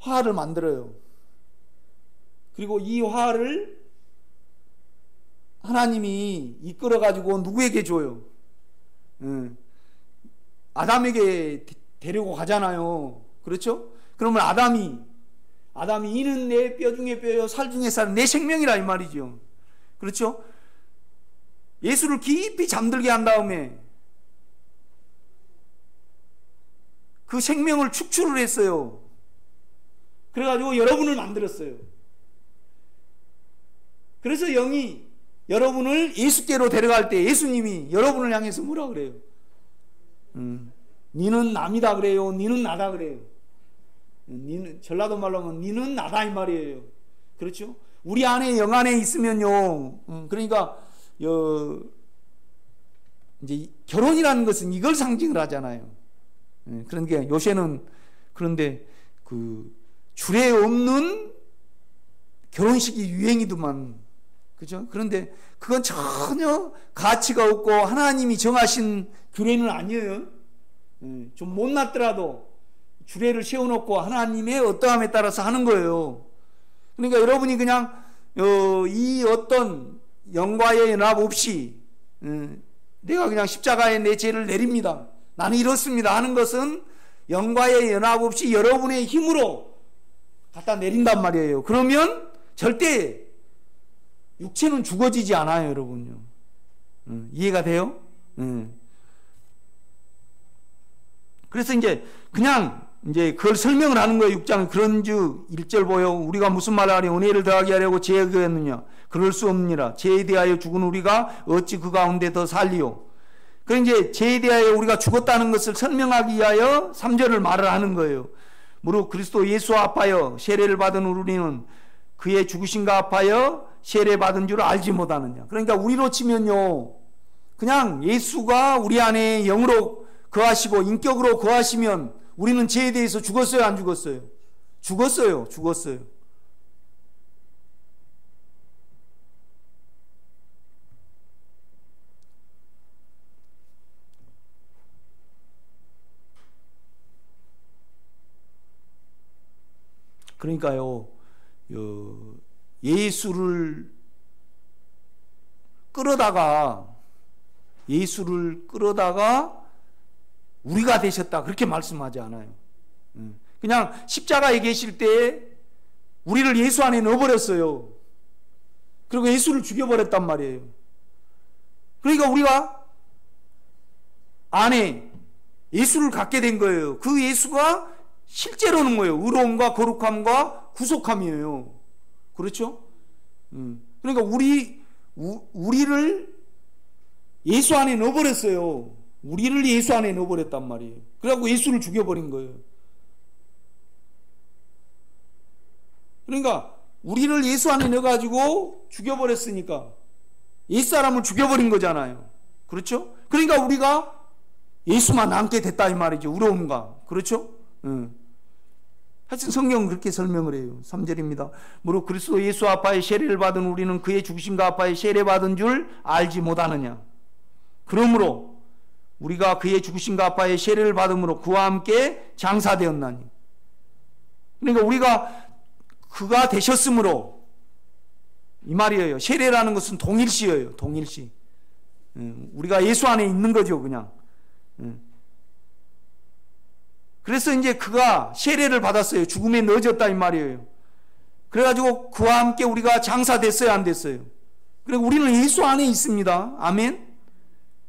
화를 만들어요. 그리고 이 화를 하나님이 이끌어 가지고 누구에게 줘요? 아담에게 데리고 가잖아요. 그렇죠? 그러면 아담이 이는 내 뼈 중에 뼈요 살 중에 살, 내 생명이라 이 말이죠. 그렇죠? 예수를 깊이 잠들게 한 다음에 그 생명을 축출을 했어요. 그래가지고 여러분을 만들었어요. 그래서 영이 여러분을 예수께로 데려갈 때 예수님이 여러분을 향해서 뭐라 그래요? 니는 남이다 그래요? 니는 나다 그래요? 니는, 전라도 말로 하면 니는 나다 이 말이에요. 그렇죠? 우리 안에 영 안에 있으면요. 그러니까 이제 결혼이라는 것은 이걸 상징을 하잖아요. 그러니까 요새는 그런데 그 주례 없는 결혼식이 유행이더만. 그죠? 그런데 그건 전혀 가치가 없고 하나님이 정하신 규례는 아니에요. 좀 못났더라도 규례를 세워놓고 하나님의 어떠함에 따라서 하는 거예요. 그러니까 여러분이 그냥 이 어떤 영과의 연합 없이 내가 그냥 십자가에 내 죄를 내립니다. 나는 이렇습니다 하는 것은 영과의 연합 없이 여러분의 힘으로 갖다 내린단 말이에요. 그러면 절대 육체는 죽어지지 않아요, 여러분요. 이해가 돼요? 그래서 이제 그냥 이제 그걸 설명을 하는 거예요. 6장 그런즉 1절 보여 우리가 무슨 말을 하려 은혜를 더하게 하려고 죄에 그했느냐 그럴 수 없느니라. 죄에 대하여 죽은 우리가 어찌 그 가운데 더 살리요. 그 이제 죄에 대하여 우리가 죽었다는 것을 설명하기 위하여 3절을 말을 하는 거예요. 무릇 그리스도 예수와 합하여 세례를 받은 우리는 그의 죽으심과 합하여 세례 받은 줄 알지 못하느냐. 그러니까 우리로 치면요, 그냥 예수가 우리 안에 영으로 거하시고 인격으로 거하시면 우리는 죄에 대해서 죽었어요, 안 죽었어요? 죽었어요. 그러니까요, 예수를 끌어다가 우리가 되셨다 그렇게 말씀하지 않아요. 그냥 십자가에 계실 때 우리를 예수 안에 넣어버렸어요. 그리고 예수를 죽여버렸단 말이에요. 그러니까 우리가 안에 예수를 갖게 된 거예요. 그 예수가 실제로는 뭐예요? 의로움과 거룩함과 구속함이에요. 그렇죠? 그러니까 우리를 예수 안에 넣어버렸어요. 우리를 예수 안에 넣어버렸단 말이에요. 그래갖고 예수를 죽여버린 거예요. 그러니까 우리를 예수 안에 넣어가지고 죽여버렸으니까 옛사람을 죽여버린 거잖아요. 그렇죠? 그러니까 우리가 예수만 남게 됐다 이 말이죠. 의로움과. 그렇죠? 하여튼 성경은 그렇게 설명을 해요. 3절입니다. 무릇 그리스도 예수 아파에 세례를 받은 우리는 그의 죽으심과 아파에 세례 받은 줄 알지 못하느냐. 그러므로 우리가 그의 죽으심과 아파에 세례를 받음으로 그와 함께 장사되었나니. 그러니까 우리가 그가 되셨으므로 이 말이에요. 세례라는 것은 동일시예요. 동일시. 우리가 예수 안에 있는 거죠, 그냥. 그래서 이제 그가 세례를 받았어요. 죽음에 넣어졌다 이 말이에요. 그래가지고 그와 함께 우리가 장사됐어요, 안 됐어요? 그리고 우리는 예수 안에 있습니다. 아멘.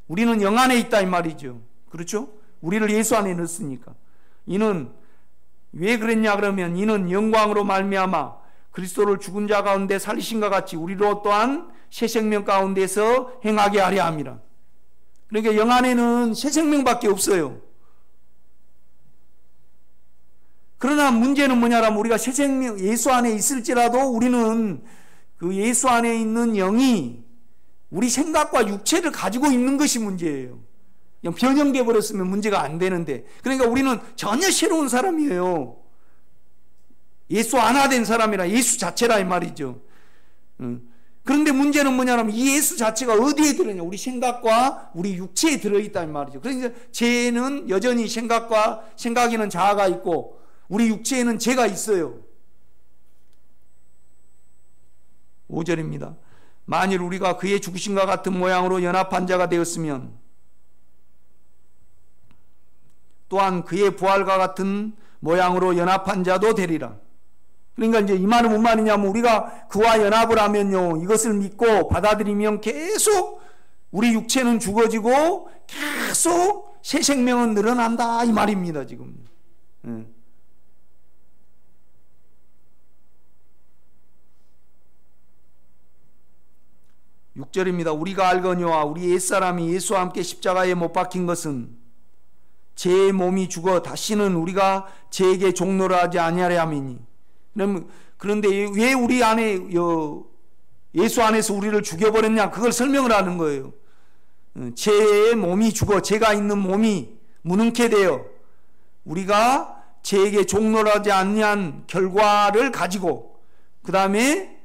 우리는 영 안에 있다 이 말이죠. 그렇죠? 우리를 예수 안에 넣었으니까. 이는 왜 그랬냐 그러면 이는 영광으로 말미암아 그리스도를 죽은 자 가운데 살리신과 같이 우리로 또한 새 생명 가운데서 행하게 하려 함이라. 그러니까 영 안에는 새 생명밖에 없어요. 그러나 문제는 뭐냐라면 우리가 새 생명 예수 안에 있을지라도 우리는 그 예수 안에 있는 영이 우리 생각과 육체를 가지고 있는 것이 문제예요. 그냥 변형되어 버렸으면 문제가 안 되는데, 그러니까 우리는 전혀 새로운 사람이에요. 예수 안화된 사람이라 예수 자체라 이 말이죠. 그런데 문제는 뭐냐면 이 예수 자체가 어디에 들어있냐? 우리 생각과 우리 육체에 들어있다 이 말이죠. 그러니까 죄는 여전히 생각에는 자아가 있고 우리 육체에는 죄가 있어요. 5절입니다. 만일 우리가 그의 죽으심과 같은 모양으로 연합한 자가 되었으면 또한 그의 부활과 같은 모양으로 연합한 자도 되리라. 그러니까 이제 이 말은 뭔 말이냐면 우리가 그와 연합을 하면요, 이것을 믿고 받아들이면 계속 우리 육체는 죽어지고 계속 새 생명은 늘어난다 이 말입니다. 지금 6절입니다. 우리가 알거니와 우리 옛사람이 예수와 함께 십자가에 못 박힌 것은 제 몸이 죽어 다시는 우리가 죄에게 종노를 하지 아니하려 함이니. 그런데 왜 우리 안에 예수 안에서 우리를 죽여버렸냐, 그걸 설명을 하는 거예요. 죄의 몸이 죽어, 죄가 있는 몸이 무능케 되어 우리가 죄에게 종노를 하지 아니한 결과를 가지고, 그 다음에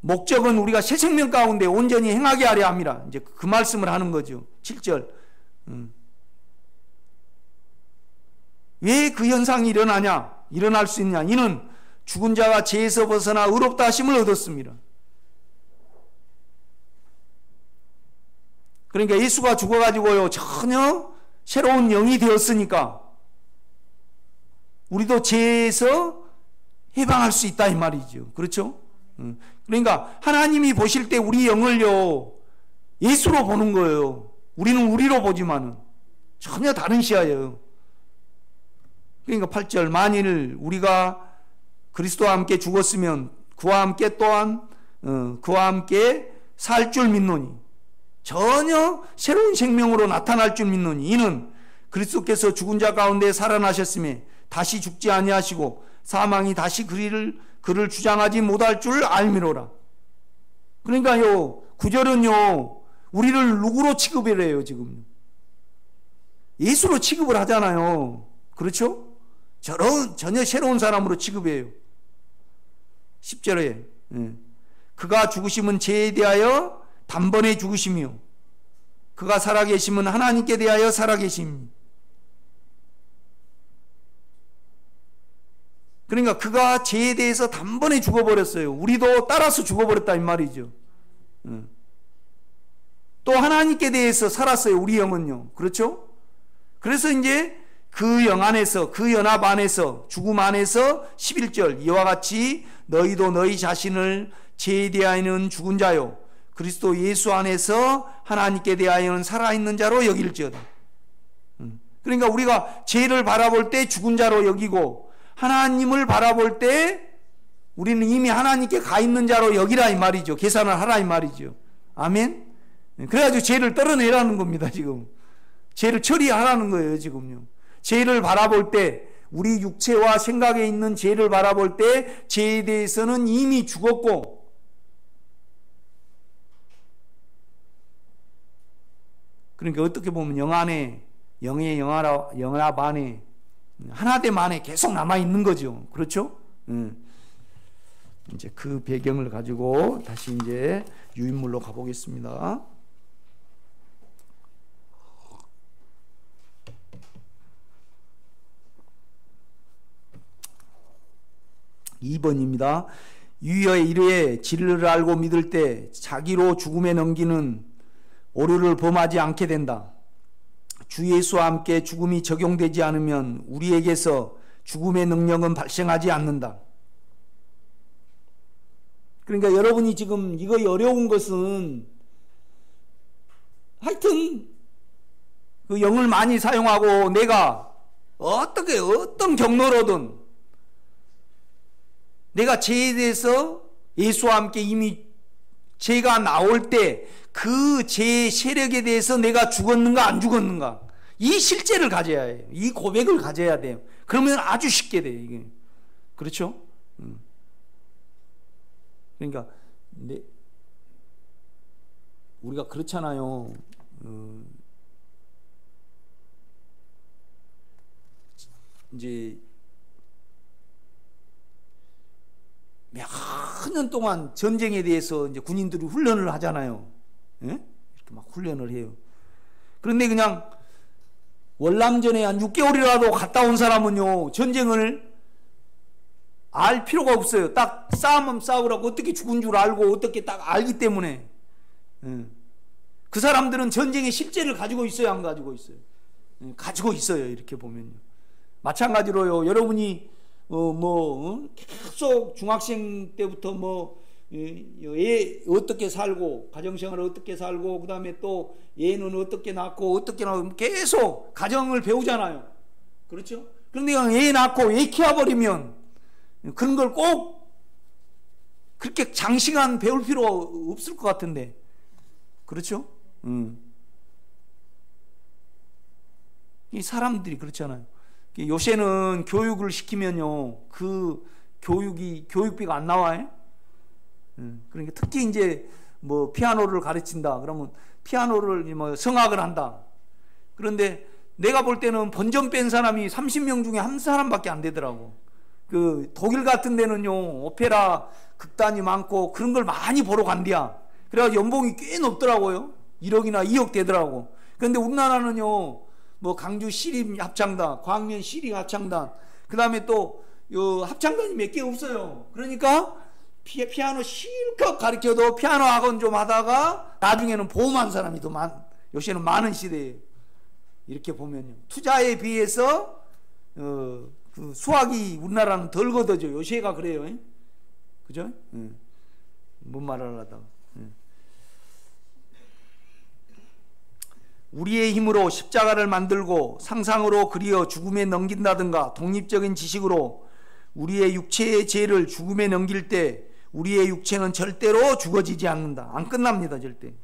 목적은 우리가 새 생명 가운데 온전히 행하게 하려 함이라. 이제 그 말씀을 하는 거죠. 7절. 왜 그 현상이 일어날 수 있냐? 이는 죽은 자가 죄에서 벗어나 의롭다 하심을 얻었습니다. 그러니까 예수가 죽어가지고요, 전혀 새로운 영이 되었으니까 우리도 죄에서 해방할 수 있다 이 말이죠. 그렇죠? 그러니까 하나님이 보실 때 우리 영을요, 예수로 보는 거예요. 우리는 우리로 보지만은 전혀 다른 시야예요. 그러니까 8절, 만일 우리가 그리스도와 함께 죽었으면 그와 함께 또한 그와 함께 살 줄 믿노니, 전혀 새로운 생명으로 나타날 줄 믿노니, 이는 그리스도께서 죽은 자 가운데 살아나셨음에 다시 죽지 아니하시고 사망이 다시 그를 주장하지 못할 줄 알미로라. 그러니까요, 9절은요 우리를 누구로 취급을 해요? 지금 예수로 취급을 하잖아요. 그렇죠? 전혀 새로운 사람으로 취급해요. 10절에 그가 죽으심은 죄에 대하여 단번에 죽으심이요 그가 살아계심은 하나님께 대하여 살아계심. 그러니까 그가 죄에 대해서 단번에 죽어버렸어요. 우리도 따라서 죽어버렸다 이 말이죠. 또 하나님께 대해서 살았어요. 우리 영은요. 그렇죠? 그래서 이제 그 영 안에서, 그 연합 안에서, 죽음 안에서 11절, 이와 같이 너희도 너희 자신을 죄에 대하여는 죽은 자요 그리스도 예수 안에서 하나님께 대하여는 살아있는 자로 여길지어다. 그러니까 우리가 죄를 바라볼 때 죽은 자로 여기고, 하나님을 바라볼 때 우리는 이미 하나님께 가 있는 자로 여기라 이 말이죠. 계산을 하라 이 말이죠. 아멘. 그래가지고 죄를 떨어내라는 겁니다. 지금 죄를 처리하라는 거예요. 지금요. 죄를 바라볼 때, 우리 육체와 생각에 있는 죄를 바라볼 때 죄에 대해서는 이미 죽었고, 그러니까 어떻게 보면 영 안에, 영의 영합 안에, 하나됨 안에 계속 남아있는 거죠. 그렇죠? 이제 그 배경을 가지고 다시 이제 유인물로 가보겠습니다. 2번입니다. 유여의 이르에 진리를 알고 믿을 때 자기로 죽음에 넘기는 오류를 범하지 않게 된다. 주 예수와 함께 죽음이 적용되지 않으면 우리에게서 죽음의 능력은 발생하지 않는다. 그러니까 여러분이 지금 이거 어려운 것은 하여튼 그 영을 많이 사용하고 내가 어떤 경로로든 내가 죄에 대해서 예수와 함께 이미 죄가 나올 때 그 죄의 세력에 대해서 내가 죽었는가 안 죽었는가, 이 실제를 가져야 해요. 이 고백을 가져야 돼요. 그러면 아주 쉽게 돼요. 이게. 그렇죠? 그러니까 우리가 그렇잖아요. 이제 몇 년 동안 전쟁에 대해서 이제 군인들이 훈련을 하잖아요. 예? 이렇게 막 훈련을 해요. 그런데 그냥 월남전에 한 6개월이라도 갔다 온 사람은요, 전쟁을 알 필요가 없어요. 딱 싸우면 싸우라고 어떻게 죽은 줄 알고 어떻게 딱 알기 때문에. 그 사람들은 전쟁의 실제를 가지고 있어요, 안 가지고 있어요? 가지고 있어요, 이렇게 보면요. 마찬가지로요, 여러분이 계속 중학생 때부터 애 어떻게 살고, 가정생활을 어떻게 살고, 그 다음에 또 애는 어떻게 낳고, 어떻게 낳고, 계속 가정을 배우잖아요. 그렇죠? 그런데 애 낳고 애 키워버리면 그런 걸 꼭 그렇게 장시간 배울 필요 없을 것 같은데. 그렇죠? 이 사람들이 그렇잖아요. 요새는 교육을 시키면요, 그 교육비가 안 나와요. 그러니까 특히 이제 피아노를 가르친다 그러면 피아노를 성악을 한다. 그런데 내가 볼 때는 본전 뺀 사람이 30명 중에 한 사람밖에 안 되더라고. 그 독일 같은 데는요, 오페라 극단이 많고 그런 걸 많이 보러 간대야. 그래가지고 연봉이 꽤 높더라고요. 1억이나 2억 되더라고. 그런데 우리나라는요, 강주 시립합창단, 광명 시립합창단, 그 다음에 또 합창단이 몇 개 없어요. 그러니까 피아노 실컷 가르쳐도 피아노 학원 좀 하다가 나중에는 보험한 사람이 더 요새는 많은 시대예요. 이렇게 보면요, 투자에 비해서 그 수학이 우리나라는 덜 걷어져. 요새가 그래요. 그죠? 뭔 말을 하다가. 우리의 힘으로 십자가를 만들고 상상으로 그리어 죽음에 넘긴다든가 독립적인 지식으로 우리의 육체의 죄를 죽음에 넘길 때 우리의 육체는 절대로 죽어지지 않는다. 안 끝납니다, 절대.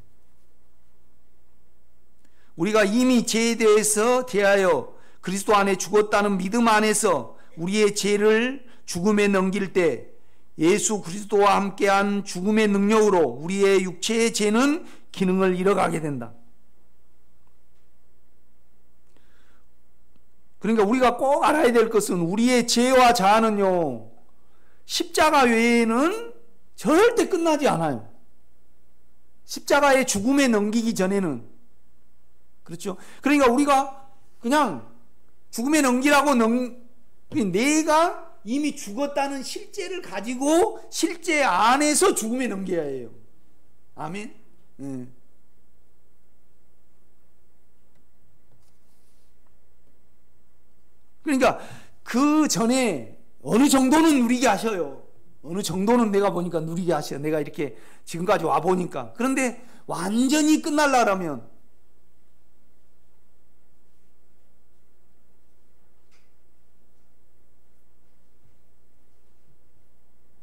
우리가 이미 죄에 대하여 그리스도 안에 죽었다는 믿음 안에서 우리의 죄를 죽음에 넘길 때 예수 그리스도와 함께한 죽음의 능력으로 우리의 육체의 죄는 기능을 잃어가게 된다. 그러니까 우리가 꼭 알아야 될 것은 우리의 죄와 자아는요, 십자가 외에는 절대 끝나지 않아요. 십자가의 죽음에 넘기기 전에는. 그렇죠? 그러니까 우리가 그냥 죽음에 넘기라고 내가 이미 죽었다는 실제를 가지고 실제 안에서 죽음에 넘겨야 해요. 아멘. 그러니까 그 전에 어느 정도는 누리게 하셔요. 어느 정도는 내가 보니까 누리게 하셔요. 내가 이렇게 지금까지 와 보니까. 그런데 완전히 끝날라면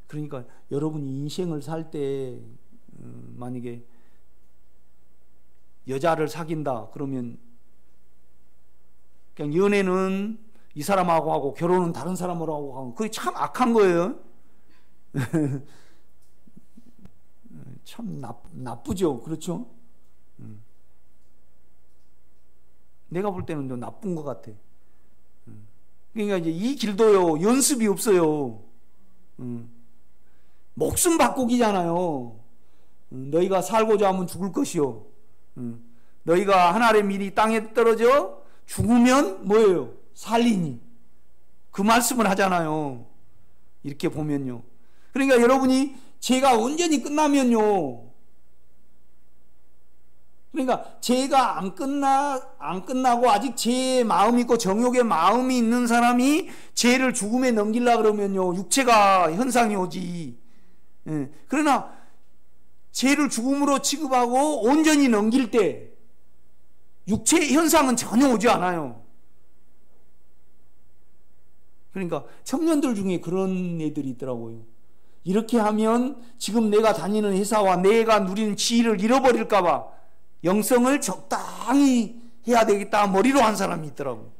그러니까 여러분이 인생을 살 때 만약에 여자를 사귄다 그러면 그냥 연애는 이 사람하고 하고 결혼은 다른 사람으로 하고 하면 그게 참 악한 거예요. 참 나쁘죠. 그렇죠? 내가 볼 때는 좀 나쁜 것 같아. 그러니까 이제 이 길도요, 연습이 없어요. 목숨 바꾸기잖아요. 너희가 살고자 하면 죽을 것이요. 너희가 하나님의 일이 땅에 떨어져 죽으면 뭐예요? 살리니. 그 말씀을 하잖아요. 이렇게 보면요. 그러니까 여러분이 죄가 온전히 끝나면요. 그러니까 죄가 안 끝나고 아직 죄의 마음이 있고 정욕의 마음이 있는 사람이 죄를 죽음에 넘기려고 그러면요, 육체가 현상이 오지. 그러나 죄를 죽음으로 취급하고 온전히 넘길 때 육체의 현상은 전혀 오지 않아요. 그러니까 청년들 중에 그런 애들이 있더라고요. 이렇게 하면 지금 내가 다니는 회사와 내가 누리는 지위를 잃어버릴까 봐 영성을 적당히 해야 되겠다 머리로 한 사람이 있더라고.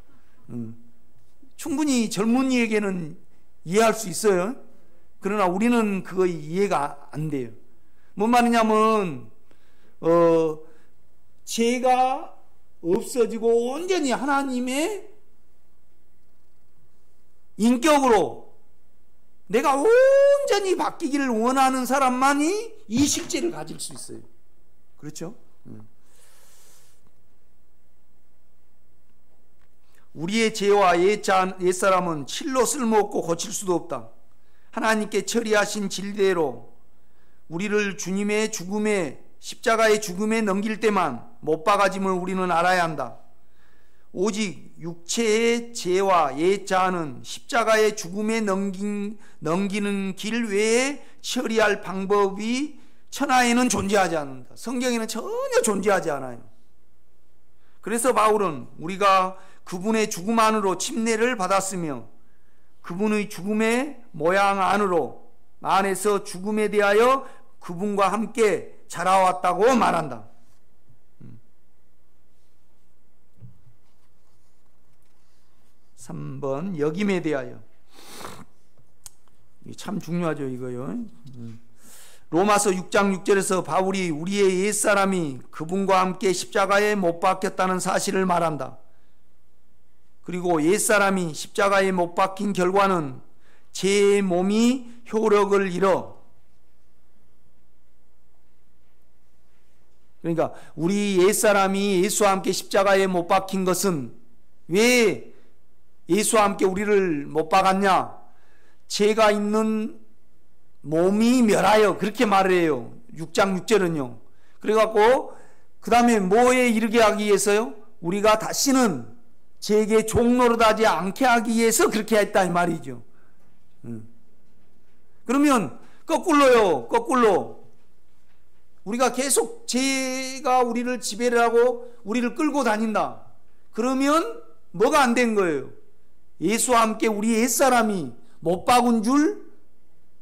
충분히 젊은이에게는 이해할 수 있어요. 그러나 우리는 그거 이해가 안 돼요. 뭔 말이냐면 죄가 없어지고 온전히 하나님의 인격으로 내가 온전히 바뀌기를 원하는 사람만이 이 실제를 가질 수 있어요. 그렇죠? 우리의 죄와 옛사람은 칠로 쓸모없고 고칠 수도 없다. 하나님께 처리하신 진리대로 우리를 주님의 죽음에, 십자가의 죽음에 넘길 때만 못 박아짐을 우리는 알아야 한다. 오직 육체의 죄와 옛자는 십자가의 죽음에 넘기는 길 외에 처리할 방법이 천하에는 존재하지 않는다. 성경에는 전혀 존재하지 않아요. 그래서 바울은 우리가 그분의 죽음 안으로 침례를 받았으며 그분의 죽음의 모양 안에서 죽음에 대하여 그분과 함께 자라왔다고 말한다. 3번 역임에 대하여. 참 중요하죠, 이거요. 로마서 6장 6절에서 바울이 우리의 옛사람이 그분과 함께 십자가에 못 박혔다는 사실을 말한다. 그리고 옛사람이 십자가에 못 박힌 결과는 제 몸이 효력을 잃어. 그러니까 우리 옛사람이 예수와 함께 십자가에 못 박힌 것은 왜 예수와 함께 우리를 못 박았냐? 죄가 있는 몸이 멸하여, 그렇게 말을 해요. 6장 6절은요. 그래갖고 그 다음에 뭐에 이르게 하기 위해서요? 우리가 다시는 죄에게 종노릇하지 않게 하기 위해서 그렇게 했다 이 말이죠. 그러면 거꾸로요. 거꾸로 우리가 계속 죄가 우리를 지배를 하고 우리를 끌고 다닌다. 그러면 뭐가 안 된 거예요? 예수와 함께 우리 옛사람이 못 박은 줄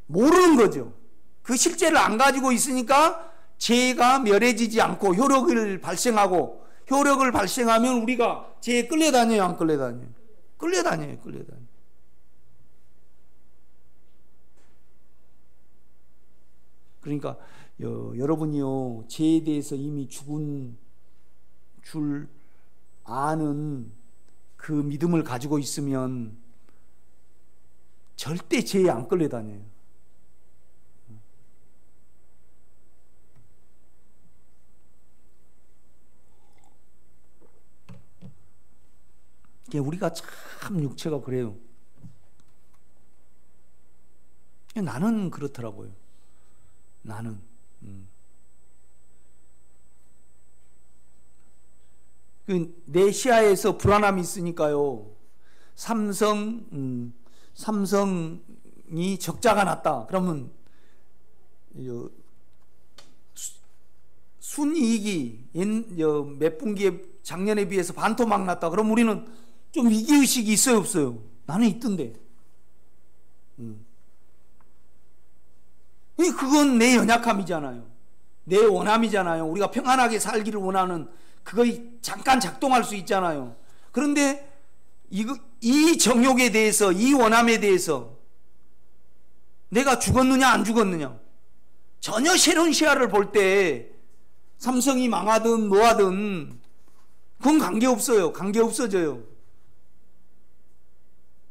모르는 거죠. 그 실제를 안 가지고 있으니까 죄가 멸해지지 않고 효력을 발생하고, 효력을 발생하면 우리가 죄에 끌려다녀요, 안 끌려다녀요? 끌려다녀요. 그러니까 여러분이요, 죄에 대해서 이미 죽은 줄 아는 그 믿음을 가지고 있으면 절대 죄에 안 끌려다녀요. 우리가 참 육체가 그래요. 나는 그렇더라고요. 나는 내 시야에서 불안함이 있으니까요. 삼성이 적자가 났다. 그러면 순이익이 몇 분기에 작년에 비해서 반토막 났다. 그럼 우리는 좀 위기의식이 있어요, 없어요? 나는 있던데. 그건 내 연약함이잖아요. 내 원함이잖아요. 우리가 평안하게 살기를 원하는 그거 잠깐 작동할 수 있잖아요. 그런데 이 정욕에 대해서, 이 원함에 대해서 내가 죽었느냐 안 죽었느냐, 전혀 새로운 시야를 볼 때 삼성이 망하든 뭐하든 그건 관계없어요. 관계없어져요.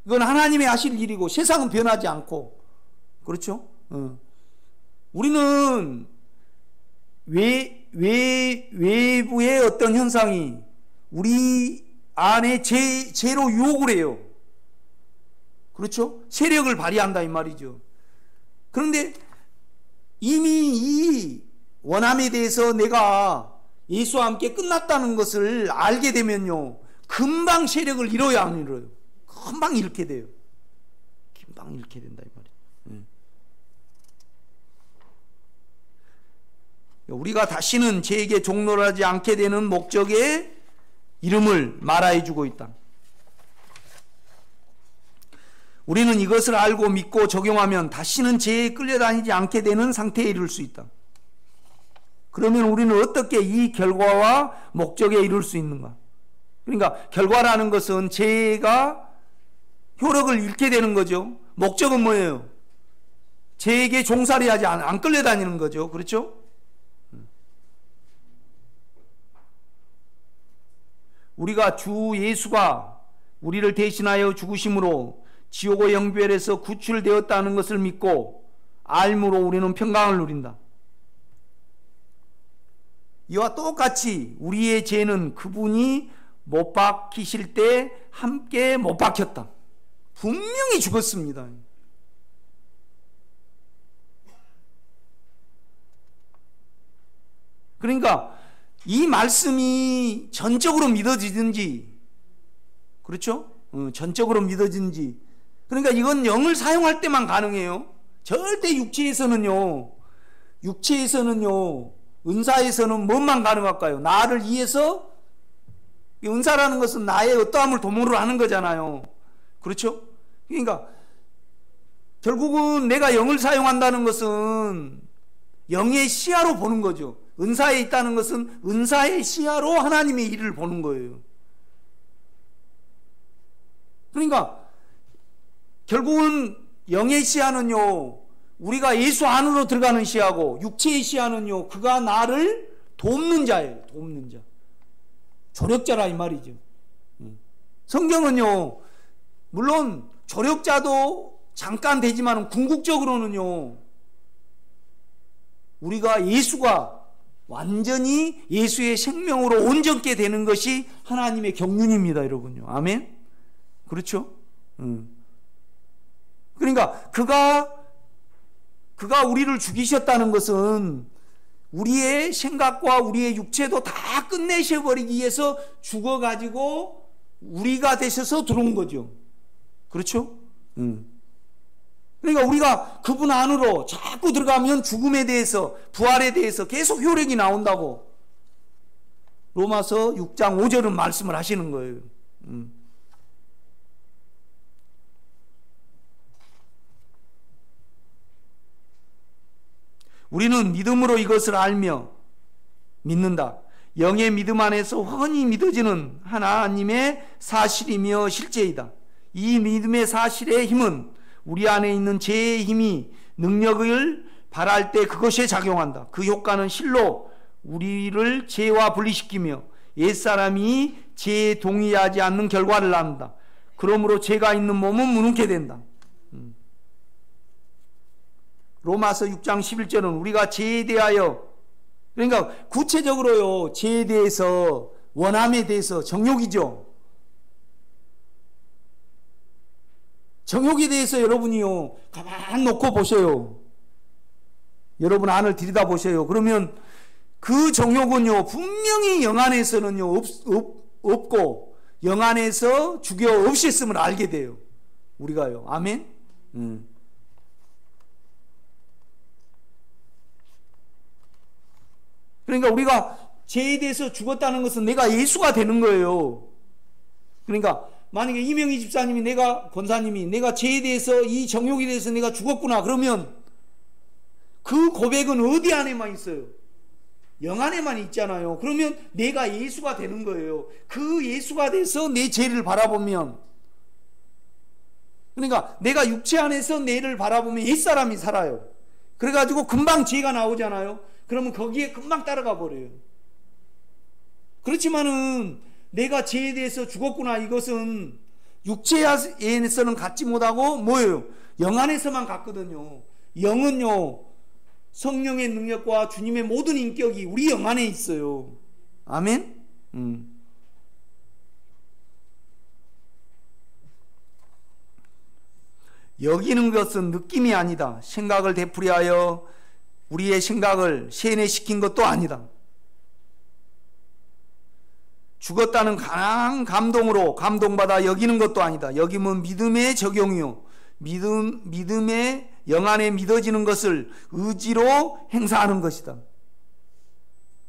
이건 하나님이 하실 일이고 세상은 변하지 않고, 그렇죠? 우리는 외부의 어떤 현상이 우리 안에 죄로 유혹을 해요. 그렇죠? 세력을 발휘한다 이 말이죠. 그런데 이미 이 원함에 대해서 내가 예수와 함께 끝났다는 것을 알게 되면요, 금방 세력을 잃어요, 안 잃어요? 금방 잃게 돼요. 금방 잃게 된다 이 말이에요. 우리가 다시는 죄에게 종노하지 않게 되는 목적의 이름을 말하여 주고 있다. 우리는 이것을 알고 믿고 적용하면 다시는 죄에 끌려다니지 않게 되는 상태에 이를 수 있다. 그러면 우리는 어떻게 이 결과와 목적에 이룰 수 있는가? 그러니까 결과라는 것은 죄가 효력을 잃게 되는 거죠. 목적은 뭐예요? 죄에게 종살이하지 안 끌려다니는 거죠. 그렇죠? 우리가 주 예수가 우리를 대신하여 죽으심으로 지옥의 영별에서 구출되었다는 것을 믿고 알므로 우리는 평강을 누린다. 이와 똑같이 우리의 죄는 그분이 못 박히실 때 함께 못 박혔다. 분명히 죽었습니다. 그러니까 이 말씀이 전적으로 믿어지든지, 그렇죠? 전적으로 믿어지든지. 그러니까 이건 영을 사용할 때만 가능해요. 절대 육체에서는요, 은사에서는 뭐만 가능할까요? 나를 위해서, 은사라는 것은 나의 어떠함을 도모를 하는 거잖아요. 그렇죠? 그러니까 결국은 내가 영을 사용한다는 것은 영의 시야로 보는 거죠. 은사에 있다는 것은 은사의 시야로 하나님의 일을 보는 거예요. 그러니까 결국은 영의 시야는요, 우리가 예수 안으로 들어가는 시야고, 육체의 시야는요, 그가 나를 돕는 자예요. 돕는 자. 조력자라 이 말이죠. 성경은요, 물론 조력자도 잠깐 되지만 궁극적으로는요, 우리가 예수가 완전히 예수의 생명으로 온전케 되는 것이 하나님의 경륜입니다, 여러분요. 아멘? 그렇죠? 그러니까 그가 우리를 죽이셨다는 것은 우리의 생각과 우리의 육체도 다 끝내셔버리기 위해서 죽어가지고 우리가 되셔서 들어온 거죠. 그렇죠? 그러니까 우리가 그분 안으로 자꾸 들어가면 죽음에 대해서, 부활에 대해서 계속 효력이 나온다고 로마서 6장 5절은 말씀을 하시는 거예요. 우리는 믿음으로 이것을 알며 믿는다. 영의 믿음 안에서 훤히 믿어지는 하나님의 사실이며 실제이다. 이 믿음의 사실의 힘은 우리 안에 있는 죄의 힘이 능력을 발할 때 그것에 작용한다. 그 효과는 실로 우리를 죄와 분리시키며 옛사람이 죄에 동의하지 않는 결과를 낳는다. 그러므로 죄가 있는 몸은 무능케 된다. 로마서 6장 11절은 우리가 죄에 대하여, 그러니까 구체적으로요, 죄에 대해서, 원함에 대해서, 정욕이죠. 정욕에 대해서 여러분이요, 가만 놓고 보셔요. 여러분 안을 들여다 보셔요. 그러면 그 정욕은요, 분명히 영 안에서는요, 없고, 영 안에서 죽여 없앴음을 알게 돼요. 우리가요. 아멘? 그러니까 우리가 죄에 대해서 죽었다는 것은 내가 예수가 되는 거예요. 그러니까 만약에 이명희 집사님이, 권사님이 내가 죄에 대해서, 이 정욕에 대해서 내가 죽었구나 그러면 그 고백은 어디 안에만 있어요? 영 안에만 있잖아요. 그러면 내가 예수가 되는 거예요. 그 예수가 돼서 내 죄를 바라보면, 그러니까 내가 육체 안에서 내를 바라보면 옛사람이 살아요. 그래가지고 금방 죄가 나오잖아요. 그러면 거기에 금방 따라가 버려요. 그렇지만은 내가 죄에 대해서 죽었구나, 이것은 육체에서는 갖지 못하고 뭐예요? 영 안에서만 갖거든요. 영은요, 성령의 능력과 주님의 모든 인격이 우리 영 안에 있어요. 아멘? 여기는 것은 느낌이 아니다. 생각을 되풀이하여 우리의 생각을 세뇌시킨 것도 아니다. 죽었다는 강한 감동으로 감동받아 여기는 것도 아니다. 여기면 믿음의 적용이요, 믿음의 영 안에 믿어지는 것을 의지로 행사하는 것이다.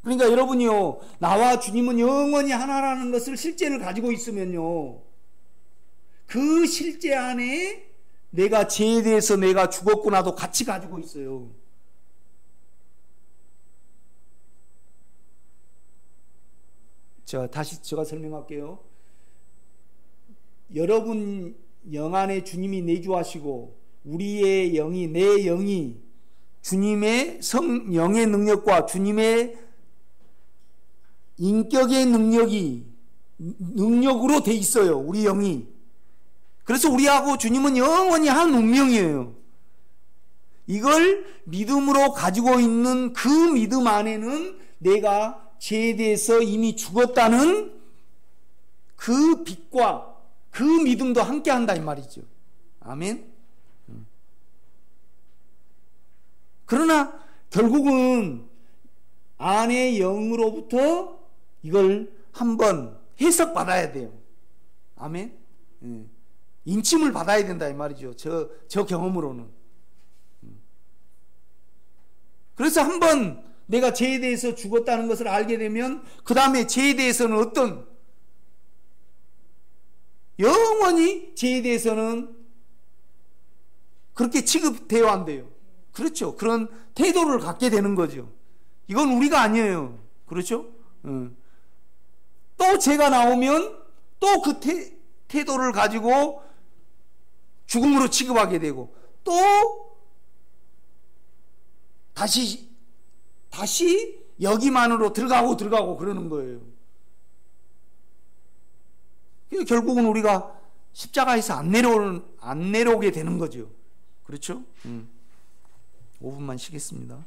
그러니까 여러분이요, 나와 주님은 영원히 하나라는 것을, 실제를 가지고 있으면요, 그 실제 안에 내가 죄에 대해서 내가 죽었구나도 같이 가지고 있어요. 다시 제가 설명할게요. 여러분 영 안에 주님이 내주하시고 우리의 영이, 내 영이 주님의 영의 능력과 주님의 인격의 능력으로 돼 있어요. 우리 영이. 그래서 우리하고 주님은 영원히 한 운명이에요. 이걸 믿음으로 가지고 있는 그 믿음 안에는 내가 죄에 대해서 이미 죽었다는 그 빛과 그 믿음도 함께 한다 이 말이죠. 아멘. 그러나 결국은 안의 영으로부터 이걸 한번 해석받아야 돼요. 아멘. 인침을 받아야 된다 이 말이죠. 저 경험으로는. 그래서 한번 내가 죄에 대해서 죽었다는 것을 알게 되면 그 다음에 죄에 대해서는 어떤 영원히 죄에 대해서는 그렇게 취급되어야 한대요. 그렇죠. 그런 태도를 갖게 되는 거죠. 이건 우리가 아니에요. 그렇죠? 또 죄가 나오면 또 그 태도를 가지고 죽음으로 취급하게 되고 또 다시 여기만으로 들어가고 그러는 거예요. 결국은 우리가 십자가에서 안 내려오게 되는 거죠. 그렇죠? 5분만 쉬겠습니다.